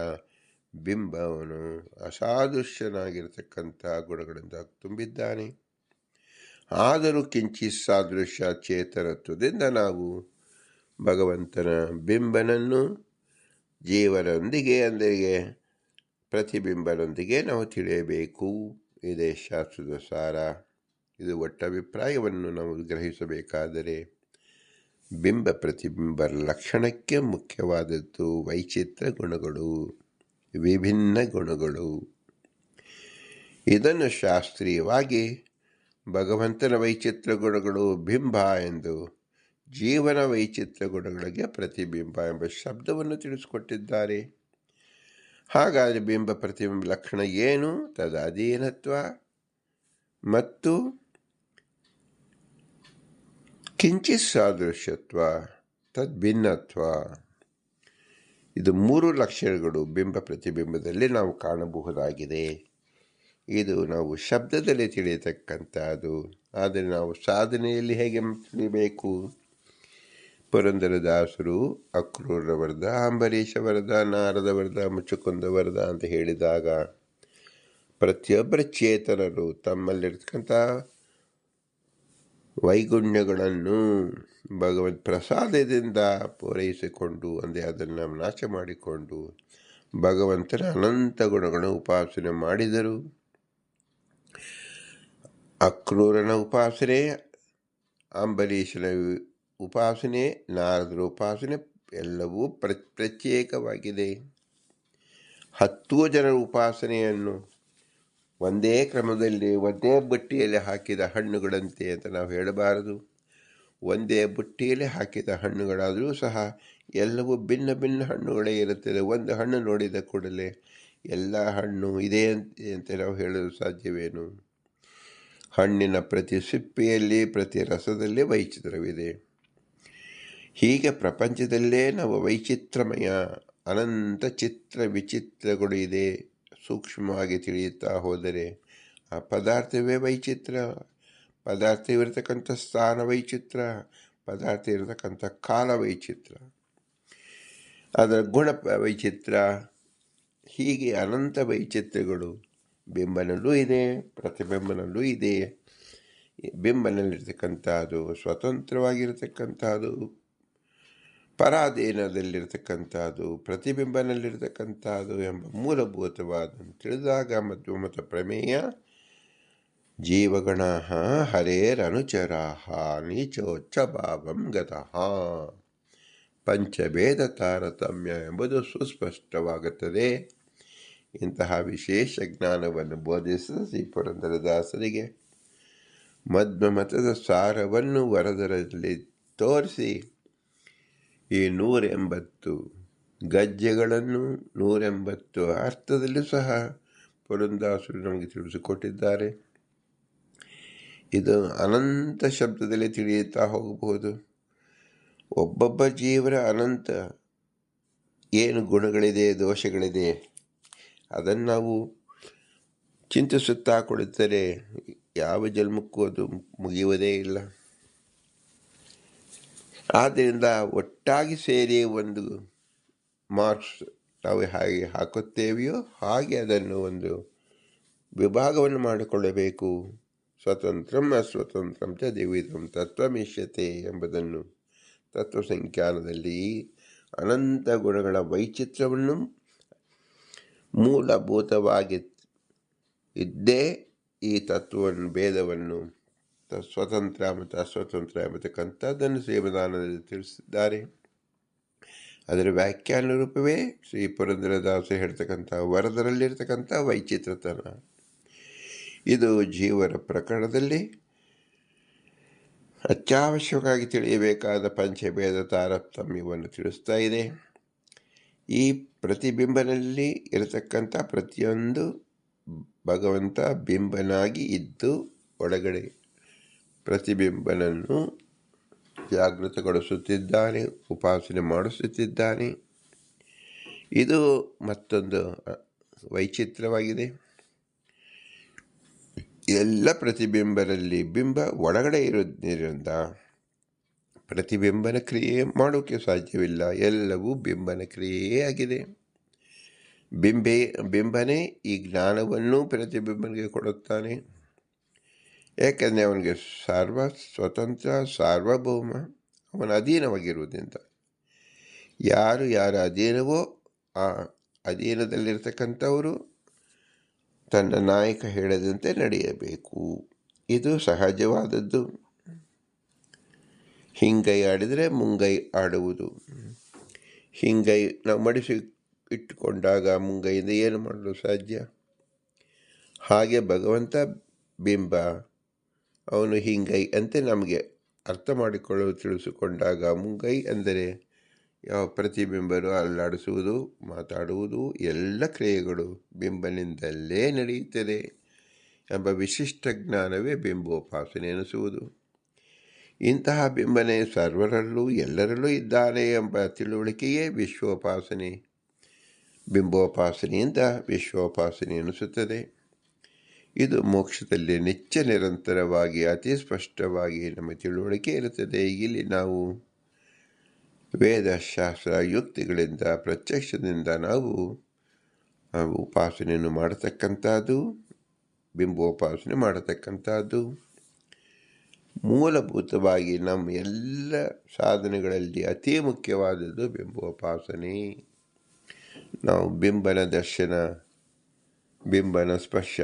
ಬಿಂಬವನು ಅಸಾದೃಶ್ಯನಾಗಿರ್ತಕ್ಕಂಥ ಗುಣಗಳಿಂದ ತುಂಬಿದ್ದಾನೆ. ಆದರೂ ಕಿಂಚಿತ್ ಸಾದೃಶ್ಯ ಚೇತನತ್ವದಿಂದ ನಾವು ಭಗವಂತನ ಬಿಂಬನನ್ನು ಜೀವನದೊಂದಿಗೆ ಅಂದರೆ ಪ್ರತಿಬಿಂಬನೊಂದಿಗೆ ನಾವು ತಿಳಿಯಬೇಕು. ಇದೇ ಶಾಸ್ತ್ರದ ಸಾರ. ಇದು ಒಟ್ಟಭಿಪ್ರಾಯವನ್ನು ನಾವು ಗ್ರಹಿಸಬೇಕಾದರೆ ಬಿಂಬ ಪ್ರತಿಬಿಂಬ ಲಕ್ಷಣಕ್ಕೆ ಮುಖ್ಯವಾದದ್ದು ವೈಚಿತ್ರ ಗುಣಗಳು, ವಿಭಿನ್ನ ಗುಣಗಳು. ಇದನ್ನು ಶಾಸ್ತ್ರೀಯವಾಗಿ ಭಗವಂತನ ವೈಚಿತ್ರ ಗುಣಗಳು ಬಿಂಬ ಎಂದು, ಜೀವನ ವೈಚಿತ್ರ ಗುಣಗಳಿಗೆ ಪ್ರತಿಬಿಂಬ ಎಂಬ ಶಬ್ದವನ್ನು ತಿಳಿಸಿಕೊಟ್ಟಿದ್ದಾರೆ. ಹಾಗಾದರೆ ಬಿಂಬ ಪ್ರತಿಬಿಂಬ ಲಕ್ಷಣ ಏನು? ತದಧೀನತ್ವ ಮತ್ತು ಕಿಂಚಿತ್ ಸಾದೃಶ್ಯತ್ವ, ತದ್ಭಿನ್ನತ್ವ. ಇದು ಮೂರು ಲಕ್ಷಣಗಳು ಬಿಂಬ ಪ್ರತಿಬಿಂಬದಲ್ಲಿ ನಾವು ಕಾಣಬಹುದಾಗಿದೆ. ಇದು ನಾವು ಶಬ್ದದಲ್ಲಿ ತಿಳಿಯತಕ್ಕಂಥದ್ದು. ಆದರೆ ನಾವು ಸಾಧನೆಯಲ್ಲಿ ಹೇಗೆ ತಿಳಿಯಬೇಕು? ಪುರಂದರದಾಸರು ಅಕ್ರೂರ ವರದ, ಅಂಬರೀಷ ವರದ, ನಾರದ ವರದ, ಮುಚ್ಚುಕುಂದ ವರದ ಅಂತ ಹೇಳಿದಾಗ ಪ್ರತಿಯೊಬ್ಬರ ಚೇತನರು ತಮ್ಮಲ್ಲಿರ್ತಕ್ಕಂಥ ವೈಗುಣ್ಯಗಳನ್ನು ಭಗವತ್ ಪ್ರಸಾದದಿಂದ ಪೂರೈಸಿಕೊಂಡು, ಅಂದರೆ ಅದನ್ನು ನಾಶ ಮಾಡಿಕೊಂಡು ಭಗವಂತನ ಅನಂತ ಗುಣಗಳನ್ನು ಉಪಾಸನೆ ಮಾಡಿದರು. ಅಕ್ರೂರನ ಉಪಾಸನೆ, ಅಂಬರೀಷನ ಉಪಾಸನೆ, ನಾರದರ ಉಪಾಸನೆ ಎಲ್ಲವೂ ಪ್ರತ್ಯೇಕವಾಗಿದೆ. 10 ಜನರ ಉಪಾಸನೆಯನ್ನು ಒಂದೇ ಕ್ರಮದಲ್ಲಿ ಒಂದೇ ಬುಟ್ಟಿಯಲ್ಲಿ ಹಾಕಿದ ಹಣ್ಣುಗಳಂತೆ ಅಂತ ನಾವು ಹೇಳಬಾರದು. ಒಂದೇ ಬುಟ್ಟಿಯಲ್ಲಿ ಹಾಕಿದ ಹಣ್ಣುಗಳಾದರೂ ಸಹ ಎಲ್ಲವೂ ಭಿನ್ನ ಭಿನ್ನ ಹಣ್ಣುಗಳೇ ಇರುತ್ತದೆ. ಒಂದು ಹಣ್ಣು ನೋಡಿದ ಕೂಡಲೇ ಎಲ್ಲ ಹಣ್ಣು ಇದೆ ಅಂತ ನಾವು ಹೇಳಲು ಸಾಧ್ಯವೇನು? ಹಣ್ಣಿನ ಪ್ರತಿ ಸಿಪ್ಪೆಯಲ್ಲಿ, ಪ್ರತಿ ರಸದಲ್ಲಿ ವೈಚಿತ್ರವಿದೆ. ಹೀಗೆ ಪ್ರಪಂಚದಲ್ಲೇ ನಾವು ವೈಚಿತ್ರಮಯ ಅನಂತ ಚಿತ್ರ ವಿಚಿತ್ರಗಳು ಇದೆ. ಸೂಕ್ಷ್ಮವಾಗಿ ತಿಳಿಯುತ್ತಾ ಹೋದರೆ ಆ ಪದಾರ್ಥವೇ ವೈಚಿತ್ರ. ಪದಾರ್ಥವಿರತಕ್ಕಂಥ ಸ್ಥಾನ ವೈಚಿತ್ರ, ಪದಾರ್ಥ ಇರತಕ್ಕಂಥ ಕಾಲ ವೈಚಿತ್ರ, ಅದರ ಗುಣ ವೈಚಿತ್ರ. ಹೀಗೆ ಅನಂತ ವೈಚಿತ್ರಗಳು ಬಿಂಬನಲ್ಲೂ ಇದೆ, ಪ್ರತಿಬಿಂಬನಲ್ಲೂ ಇದೆ. ಬಿಂಬನಲ್ಲಿರ್ತಕ್ಕಂಥದ್ದು ಸ್ವತಂತ್ರವಾಗಿರತಕ್ಕಂಥದ್ದು, ಪರಾಧೀನದಲ್ಲಿರ್ತಕ್ಕಂಥದ್ದು, ಪ್ರತಿಬಿಂಬನಲ್ಲಿರ್ತಕ್ಕಂಥದ್ದು ಎಂಬ ಮೂಲಭೂತವಾದನ್ನು ತಿಳಿದಾಗ ಮಧ್ವಮತ ಪ್ರಮೇಯ ಜೀವಗಣ ಹರೇರನುಚರಾ ನೀಚೋಚ್ಚ ಭಾವಂ ಗತಃ ಪಂಚಭೇದ ತಾರತಮ್ಯ ಎಂಬುದು ಸುಸ್ಪಷ್ಟವಾಗುತ್ತದೆ. ಇಂತಹ ವಿಶೇಷ ಜ್ಞಾನವನ್ನು ಬೋಧಿಸಿದ ಶ್ರೀ ಪುರಂದರದಾಸರಿಗೆ ಮಧ್ವಮತದ ಸಾರವನ್ನು ವರದರಲ್ಲಿ ತೋರಿಸಿ ಈ 180 ಗಜ್ಜೆಗಳನ್ನು 180 ಅರ್ಥದಲ್ಲೂ ಸಹ ಪುರಂದರದಾಸರು ನಮಗೆ ತಿಳಿಸಿಕೊಟ್ಟಿದ್ದಾರೆ. ಇದು ಅನಂತ ಶಬ್ದದಲ್ಲಿ ತಿಳಿಯುತ್ತಾ ಹೋಗಬಹುದು. ಒಬ್ಬೊಬ್ಬ ಜೀವರ ಅನಂತ ಏನು ಗುಣಗಳಿದೆ, ದೋಷಗಳಿದೆ, ಅದನ್ನು ನಾವು ಚಿಂತಿಸುತ್ತಾ ಕುಳಿತರೆ ಯಾವ ಜನ್ಮಕ್ಕೂ ಅದು ಮುಗಿಯುವುದೇ ಇಲ್ಲ. ಆದ್ದರಿಂದ ಒಟ್ಟಾಗಿ ಸೇರಿ ಒಂದು ಮಾರ್ಕ್ಸ್ ನಾವು ಹಾಗೆ ಹಾಕುತ್ತೇವೆಯೋ ಹಾಗೆ ಅದನ್ನು ಒಂದು ವಿಭಾಗವನ್ನು ಮಾಡಿಕೊಳ್ಳಬೇಕು. ಸ್ವತಂತ್ರಂ ಅಸ್ವತಂತ್ರಂ ಚ ದ್ವಿವಿಧಂ ತತ್ವಮಿಷ್ಯತೆ ಎಂಬುದನ್ನು ತತ್ವಸಂಖ್ಯಾನದಲ್ಲಿ ಅನಂತ ಗುಣಗಳ ವೈಚಿತ್ರ್ಯವನ್ನು ಮೂಲಭೂತವಾಗಿ ಇದ್ದೇ ಈ ತತ್ವವನ್ನು ಭೇದವನ್ನು ಸ್ವತಂತ್ರ ಮತ್ತು ಅಸ್ವತಂತ್ರ ಎಂಬತಕ್ಕಂಥದ್ದನ್ನು ಶ್ರೀಮದಾನಂದದಲ್ಲಿ ತಿಳಿಸಿದ್ದಾರೆ. ಅದರ ವ್ಯಾಖ್ಯಾನ ರೂಪವೇ ಶ್ರೀ ಪುರಂದರದಾಸ ಹೇಳ್ತಕ್ಕಂಥ ವರದರಲ್ಲಿರ್ತಕ್ಕಂಥ ವೈಚಿತ್ರತನ. ಇದು ಜೀವರ ಪ್ರಕರಣದಲ್ಲಿ ಅತ್ಯವಶ್ಯಕವಾಗಿ ತಿಳಿಯಬೇಕಾದ ಪಂಚಭೇದ ತಾರತಮ್ಯವನ್ನು ತಿಳಿಸ್ತಾ ಇದೆ. ಈ ಪ್ರತಿಬಿಂಬನಲ್ಲಿ ಇರತಕ್ಕಂಥ ಪ್ರತಿಯೊಂದು ಭಗವಂತ ಬಿಂಬನಾಗಿ ಇದ್ದು ಒಳಗಡೆ ಪ್ರತಿಬಿಂಬನನ್ನು ಜಾಗೃತಗೊಳಿಸುತ್ತಿದ್ದಾನೆ, ಉಪಾಸನೆ ಮಾಡಿಸುತ್ತಿದ್ದಾನೆ. ಇದು ಮತ್ತೊಂದು ವೈಚಿತ್ರವಾಗಿದೆ. ಎಲ್ಲ ಪ್ರತಿಬಿಂಬರಲ್ಲಿ ಬಿಂಬ ಒಳಗಡೆ ಇರೋದ್ರಿಂದ ಪ್ರತಿಬಿಂಬನ ಕ್ರಿಯೆ ಮಾಡೋಕ್ಕೆ ಸಾಧ್ಯವಿಲ್ಲ. ಎಲ್ಲವೂ ಬಿಂಬನ ಕ್ರಿಯೆಯೇ ಆಗಿದೆ. ಬಿಂಬನೇ ಈ ಜ್ಞಾನವನ್ನು ಪ್ರತಿಬಿಂಬನಿಗೆ ಕೊಡುತ್ತಾನೆ. ಏಕೆಂದರೆ ಅವನಿಗೆ ಸ್ವತಂತ್ರ ಸಾರ್ವಭೌಮ, ಅವನ ಅಧೀನವಾಗಿರುವುದರಿಂದ ಯಾರ ಅಧೀನವೋ ಆ ಅಧೀನದಲ್ಲಿರ್ತಕ್ಕಂಥವರು ತನ್ನ ನಾಯಕ ಹೇಳದಂತೆ ನಡೆಯಬೇಕು. ಇದು ಸಹಜವಾದದ್ದು. ಹಿಂಗೈ ಆಡಿದರೆ ಮುಂಗೈ ಆಡುವುದು. ಹಿಂಗೈ ನಾವು ಮಡಿಸಿ ಇಟ್ಟುಕೊಂಡಾಗ ಮುಂಗೈಯಿಂದ ಏನು ಮಾಡಲು ಸಾಧ್ಯ? ಹಾಗೆ ಭಗವಂತ ಬಿಂಬ, ಅವನು ಹಿಂಗೈ ಅಂತೆ ನಮಗೆ ಅರ್ಥ ಮಾಡಿಕೊಳ್ಳಲು ತಿಳಿಸಿಕೊಂಡಾಗ ಮುಂಗೈ ಅಂದರೆ ಯಾವ ಪ್ರತಿಬಿಂಬರು ಅಲ್ಲಾಡಿಸುವುದು, ಮಾತಾಡುವುದು, ಎಲ್ಲ ಕ್ರಿಯೆಗಳು ಬಿಂಬನಿಂದಲೇ ನಡೆಯುತ್ತದೆ ಎಂಬ ವಿಶಿಷ್ಟ ಜ್ಞಾನವೇ ಬಿಂಬೋಪಾಸನೆ ಎನಿಸುವುದು. ಇಂತಹ ಬಿಂಬನೆ ಸರ್ವರಲ್ಲೂ ಎಲ್ಲರಲ್ಲೂ ಇದ್ದಾನೆ ಎಂಬ ತಿಳುವಳಿಕೆಯೇ ವಿಶ್ವೋಪಾಸನೆ. ಬಿಂಬೋಪಾಸನೆಯಿಂದ ವಿಶ್ವೋಪಾಸನೆ ಎನಿಸುತ್ತದೆ. ಇದು ಮೋಕ್ಷದಲ್ಲಿ ನಿತ್ಯ ನಿರಂತರವಾಗಿ ಅತಿ ಸ್ಪಷ್ಟವಾಗಿ ನಮ್ಮ ತಿಳುವಳಿಕೆ ಇರುತ್ತದೆ. ಇಲ್ಲಿ ನಾವು ವೇದಶಾಸ್ತ್ರ ಯುಕ್ತಿಗಳಿಂದ ಪ್ರತ್ಯಕ್ಷದಿಂದ ನಾವು ಉಪಾಸನೆಯನ್ನು ಮಾಡತಕ್ಕಂಥದ್ದು, ಬಿಂಬೋಪಾಸನೆ ಮಾಡತಕ್ಕಂಥದ್ದು. ಮೂಲಭೂತವಾಗಿ ನಮ್ಮ ಎಲ್ಲ ಸಾಧನೆಗಳಲ್ಲಿ ಅತಿ ಮುಖ್ಯವಾದದ್ದು ಬಿಂಬೋಪಾಸನೆ. ನಾವು ಬಿಂಬನ ದರ್ಶನ, ಬಿಂಬನ ಸ್ಪರ್ಶ,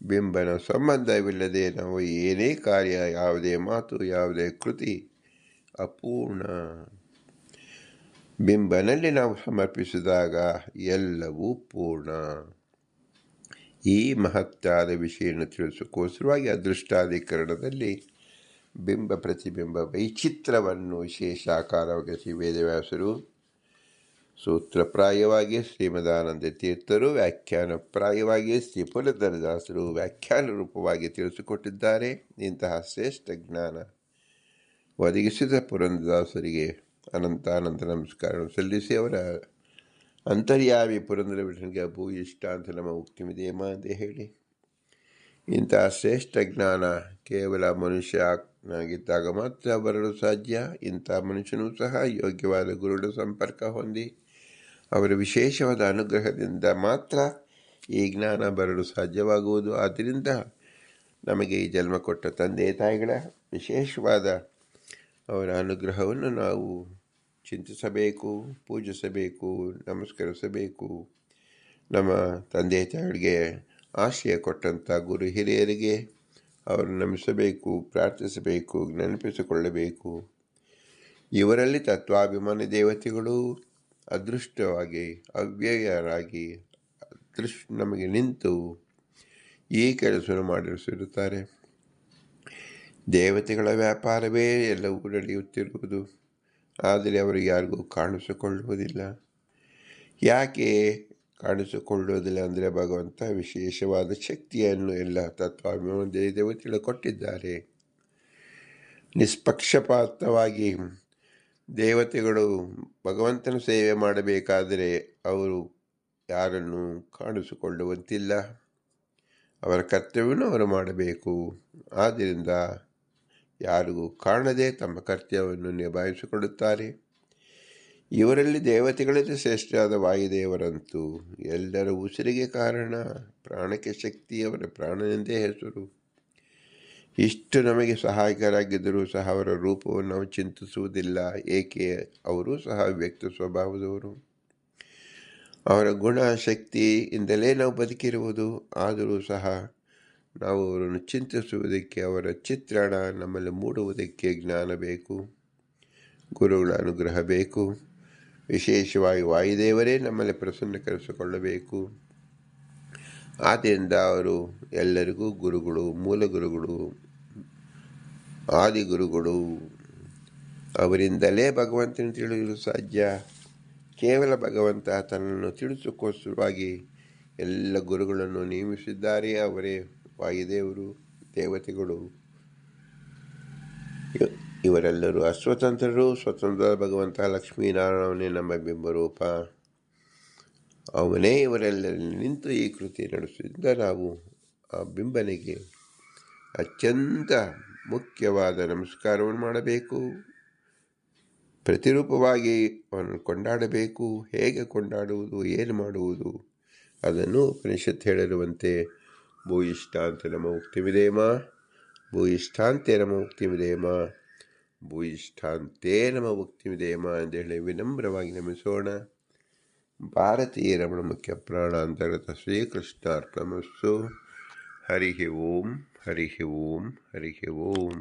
ಬಿಂಬನ ಸಂಬಂಧವಿಲ್ಲದೆ ನಾವು ಏನೇ ಕಾರ್ಯ, ಯಾವುದೇ ಮಾತು, ಯಾವುದೇ ಕೃತಿ ಅಪೂರ್ಣ. ಬಿಂಬನಲ್ಲಿ ನಾವು ಸಮರ್ಪಿಸಿದಾಗ ಎಲ್ಲವೂ ಪೂರ್ಣ. ಈ ಮಹತ್ತಾದ ವಿಷಯವನ್ನು ತಿಳಿಸೋಕ್ಕೋಸ್ಕರವಾಗಿ ಅದೃಷ್ಟಾಧಿಕರಣದಲ್ಲಿ ಬಿಂಬ ಪ್ರತಿಬಿಂಬ ವೈಚಿತ್ರವನ್ನು ವಿಶೇಷ ಆಕಾರವಾಗಿ ವೇದವ್ಯಾಸರು, ಸೂತ್ರಪ್ರಾಯವಾಗಿ ಶ್ರೀಮದಾನಂದ ತೀರ್ಥರು, ವ್ಯಾಖ್ಯಾನಪ್ರಾಯವಾಗಿ ಶ್ರೀ ಪುರಂದರದಾಸರು ವ್ಯಾಖ್ಯಾನ ರೂಪವಾಗಿ ತಿಳಿಸಿಕೊಟ್ಟಿದ್ದಾರೆ. ಇಂತಹ ಶ್ರೇಷ್ಠ ಜ್ಞಾನ ಒದಗಿಸಿದ ಪುರಂದರದಾಸರಿಗೆ ಅನಂತಾನಂತ ನಮಸ್ಕಾರ ಸಲ್ಲಿಸಿ ಅವರ ಅಂತರ್ಯಾಮಿ ಪುರಂದರ ವಿಠಲನಿಗೆ ಭೂಯಿಷ್ಠ ಅಂತ ನಮ್ಮ ಉಕ್ತಿಮಿದೆಯಮ್ಮ ಅಂತ ಹೇಳಿ, ಇಂತಹ ಶ್ರೇಷ್ಠ ಜ್ಞಾನ ಕೇವಲ ಮನುಷ್ಯನಾಗಿದ್ದಾಗ ಮಾತ್ರ ಬರಲು ಸಾಧ್ಯ. ಇಂಥ ಮನುಷ್ಯನೂ ಸಹ ಯೋಗ್ಯವಾದ ಗುರುಗಳ ಸಂಪರ್ಕ ಹೊಂದಿ ಅವರ ವಿಶೇಷವಾದ ಅನುಗ್ರಹದಿಂದ ಮಾತ್ರ ಈ ಜ್ಞಾನ ಬರಲು ಸಾಧ್ಯವಾಗುವುದು. ಆದ್ದರಿಂದ ನಮಗೆ ಈ ಜನ್ಮ ಕೊಟ್ಟ ತಂದೆ ತಾಯಿಗಳ ವಿಶೇಷವಾದ ಅವರ ಅನುಗ್ರಹವನ್ನು ನಾವು ಚಿಂತಿಸಬೇಕು, ಪೂಜಿಸಬೇಕು, ನಮಸ್ಕರಿಸಬೇಕು. ನಮ್ಮ ತಂದೆ ತಾಯಿಗಳಿಗೆ ಆಶ್ರಯ ಕೊಟ್ಟಂಥ ಗುರು ಹಿರಿಯರಿಗೆ ಅವರು ನಮಿಸಬೇಕು, ಪ್ರಾರ್ಥಿಸಬೇಕು, ನೆನಪಿಸಿಕೊಳ್ಳಬೇಕು. ಇವರಲ್ಲಿ ತತ್ವಾಭಿಮಾನಿ ದೇವತೆಗಳು ಅದೃಷ್ಟವಾಗಿ ಅವ್ಯಯರಾಗಿ ನಮಗೆ ನಿಂತು ಈ ಕೆಲಸವನ್ನು ಮಾಡಿಸಿರುತ್ತಾರೆ. ದೇವತೆಗಳ ವ್ಯಾಪಾರವೇ ಎಲ್ಲವೂ ನಡೆಯುತ್ತಿರುವುದು, ಆದರೆ ಅವರು ಯಾರಿಗೂ ಕಾಣಿಸಿಕೊಳ್ಳುವುದಿಲ್ಲ. ಯಾಕೆ ಕಾಣಿಸಿಕೊಳ್ಳುವುದಿಲ್ಲ ಅಂದರೆ ಭಗವಂತ ವಿಶೇಷವಾದ ಶಕ್ತಿಯನ್ನು ಎಲ್ಲ ತತ್ವಾಭಿಮಾನಿ ದೇವತೆಗಳು ಕೊಟ್ಟಿದ್ದಾರೆ. ನಿಷ್ಪಕ್ಷಪಾತವಾಗಿ ದೇವತೆಗಳು ಭಗವಂತನ ಸೇವೆ ಮಾಡಬೇಕಾದರೆ ಅವರು ಯಾರನ್ನು ಕಾಣಿಸಿಕೊಳ್ಳುವಂತಿಲ್ಲ. ಅವರ ಕರ್ತವ್ಯವನ್ನು ಅವರು ಮಾಡಬೇಕು. ಆದ್ದರಿಂದ ಯಾರಿಗೂ ಕಾಣದೆ ತಮ್ಮ ಕರ್ತವ್ಯವನ್ನು ನಿಭಾಯಿಸಿಕೊಳ್ಳುತ್ತಾರೆ. ಇವರಲ್ಲಿ ದೇವತೆಗಳಲ್ಲಿ ಶ್ರೇಷ್ಠವಾದ ವಾಯುದೇವರಂತೂ ಎಲ್ಲರ ಉಸಿರಿಗೆ ಕಾರಣ, ಪ್ರಾಣಕ್ಕೆ ಶಕ್ತಿ, ಅವರ ಪ್ರಾಣನೆಂದೇ ಹೆಸರು. ಇಷ್ಟು ನಮಗೆ ಸಹಾಯಕರಾಗಿದ್ದರೂ ಸಹ ಅವರ ರೂಪವನ್ನು ನಾವು ಚಿಂತಿಸುವುದಿಲ್ಲ. ಏಕೆ? ಅವರು ಸಹ ವ್ಯಕ್ತ ಸ್ವಭಾವದವರು. ಅವರ ಗುಣ ಶಕ್ತಿಯಿಂದಲೇ ನಾವು ಬದುಕಿರುವುದು. ಆದರೂ ಸಹ ನಾವು ಅವರನ್ನು ಚಿಂತಿಸುವುದಕ್ಕೆ, ಅವರ ಚಿತ್ರಣ ನಮ್ಮಲ್ಲಿ ಮೂಡುವುದಕ್ಕೆ ಜ್ಞಾನ ಬೇಕು, ಗುರುಗಳ ಅನುಗ್ರಹ ಬೇಕು. ವಿಶೇಷವಾಗಿ ವಾಯುದೇವರೇ ನಮ್ಮಲ್ಲಿ ಪ್ರಸನ್ನಕರಿಸಿಕೊಳ್ಳಬೇಕು. ಆದ್ದರಿಂದ ಅವರು ಎಲ್ಲರಿಗೂ ಗುರುಗಳು, ಮೂಲ ಗುರುಗಳು, ಆದಿಗುರುಗಳು. ಅವರಿಂದಲೇ ಭಗವಂತನ ತಿಳಿಯಲು ಸಾಧ್ಯ. ಕೇವಲ ಭಗವಂತ ತನ್ನನ್ನು ತಿಳಿಸೋಕ್ಕೋಸ್ಕರವಾಗಿ ಎಲ್ಲ ಗುರುಗಳನ್ನು ನೇಮಿಸಿದ್ದಾರೆ. ಅವರೇ ವಾಯುದೇವರು, ದೇವತೆಗಳು. ಇವರೆಲ್ಲರೂ ಅಸ್ವತಂತ್ರರು. ಸ್ವತಂತ್ರ ಭಗವಂತ ಲಕ್ಷ್ಮೀನಾರಾಯಣನೇ ನಮ್ಮ ಬಿಂಬರೂಪ. ಅವನೇ ಇವರೆಲ್ಲರಲ್ಲಿ ನಿಂತು ಈ ಕೃತಿ ನಡೆಸಿದ್ದ ನಾವು ಆ ಬಿಂಬನಿಗೆ ಅತ್ಯಂತ ಮುಖ್ಯವಾದ ನಮಸ್ಕಾರವನ್ನು ಮಾಡಬೇಕು. ಪ್ರತಿರೂಪವಾಗಿ ಅವನನ್ನು ಕೊಂಡಾಡಬೇಕು. ಹೇಗೆ ಕೊಂಡಾಡುವುದು, ಏನು ಮಾಡುವುದು ಅದನ್ನು ಉಪನಿಷತ್ ಹೇಳಿರುವಂತೆ ಭೂಯಿಷ್ಠಾಂತೆ ನಮ ಉಕ್ತಿಮಿದೇಮ, ಭೂಯಿಷ್ಠಾಂತೆ ನಮ ಉಕ್ತಿಮಿದೇಮ, ಭೂಯಿಷ್ಠಾಂತೆ ನಮ ಉಕ್ತಿಮಿದೇಮ ಎಂದು ಹೇಳಿ ವಿನಮ್ರವಾಗಿ ನಮಿಸೋಣ. ಭಾರತೀಯ ರಮಣ ಮುಖ್ಯ ಪ್ರಾಣಾಂತರ್ಗತ ಶ್ರೀಕೃಷ್ಣಾರ್ಪಣಮಸ್ತು. ಹರಿ ಓಂ, ಹರಿ ಓಂ, ಹರಿ ಓಂ.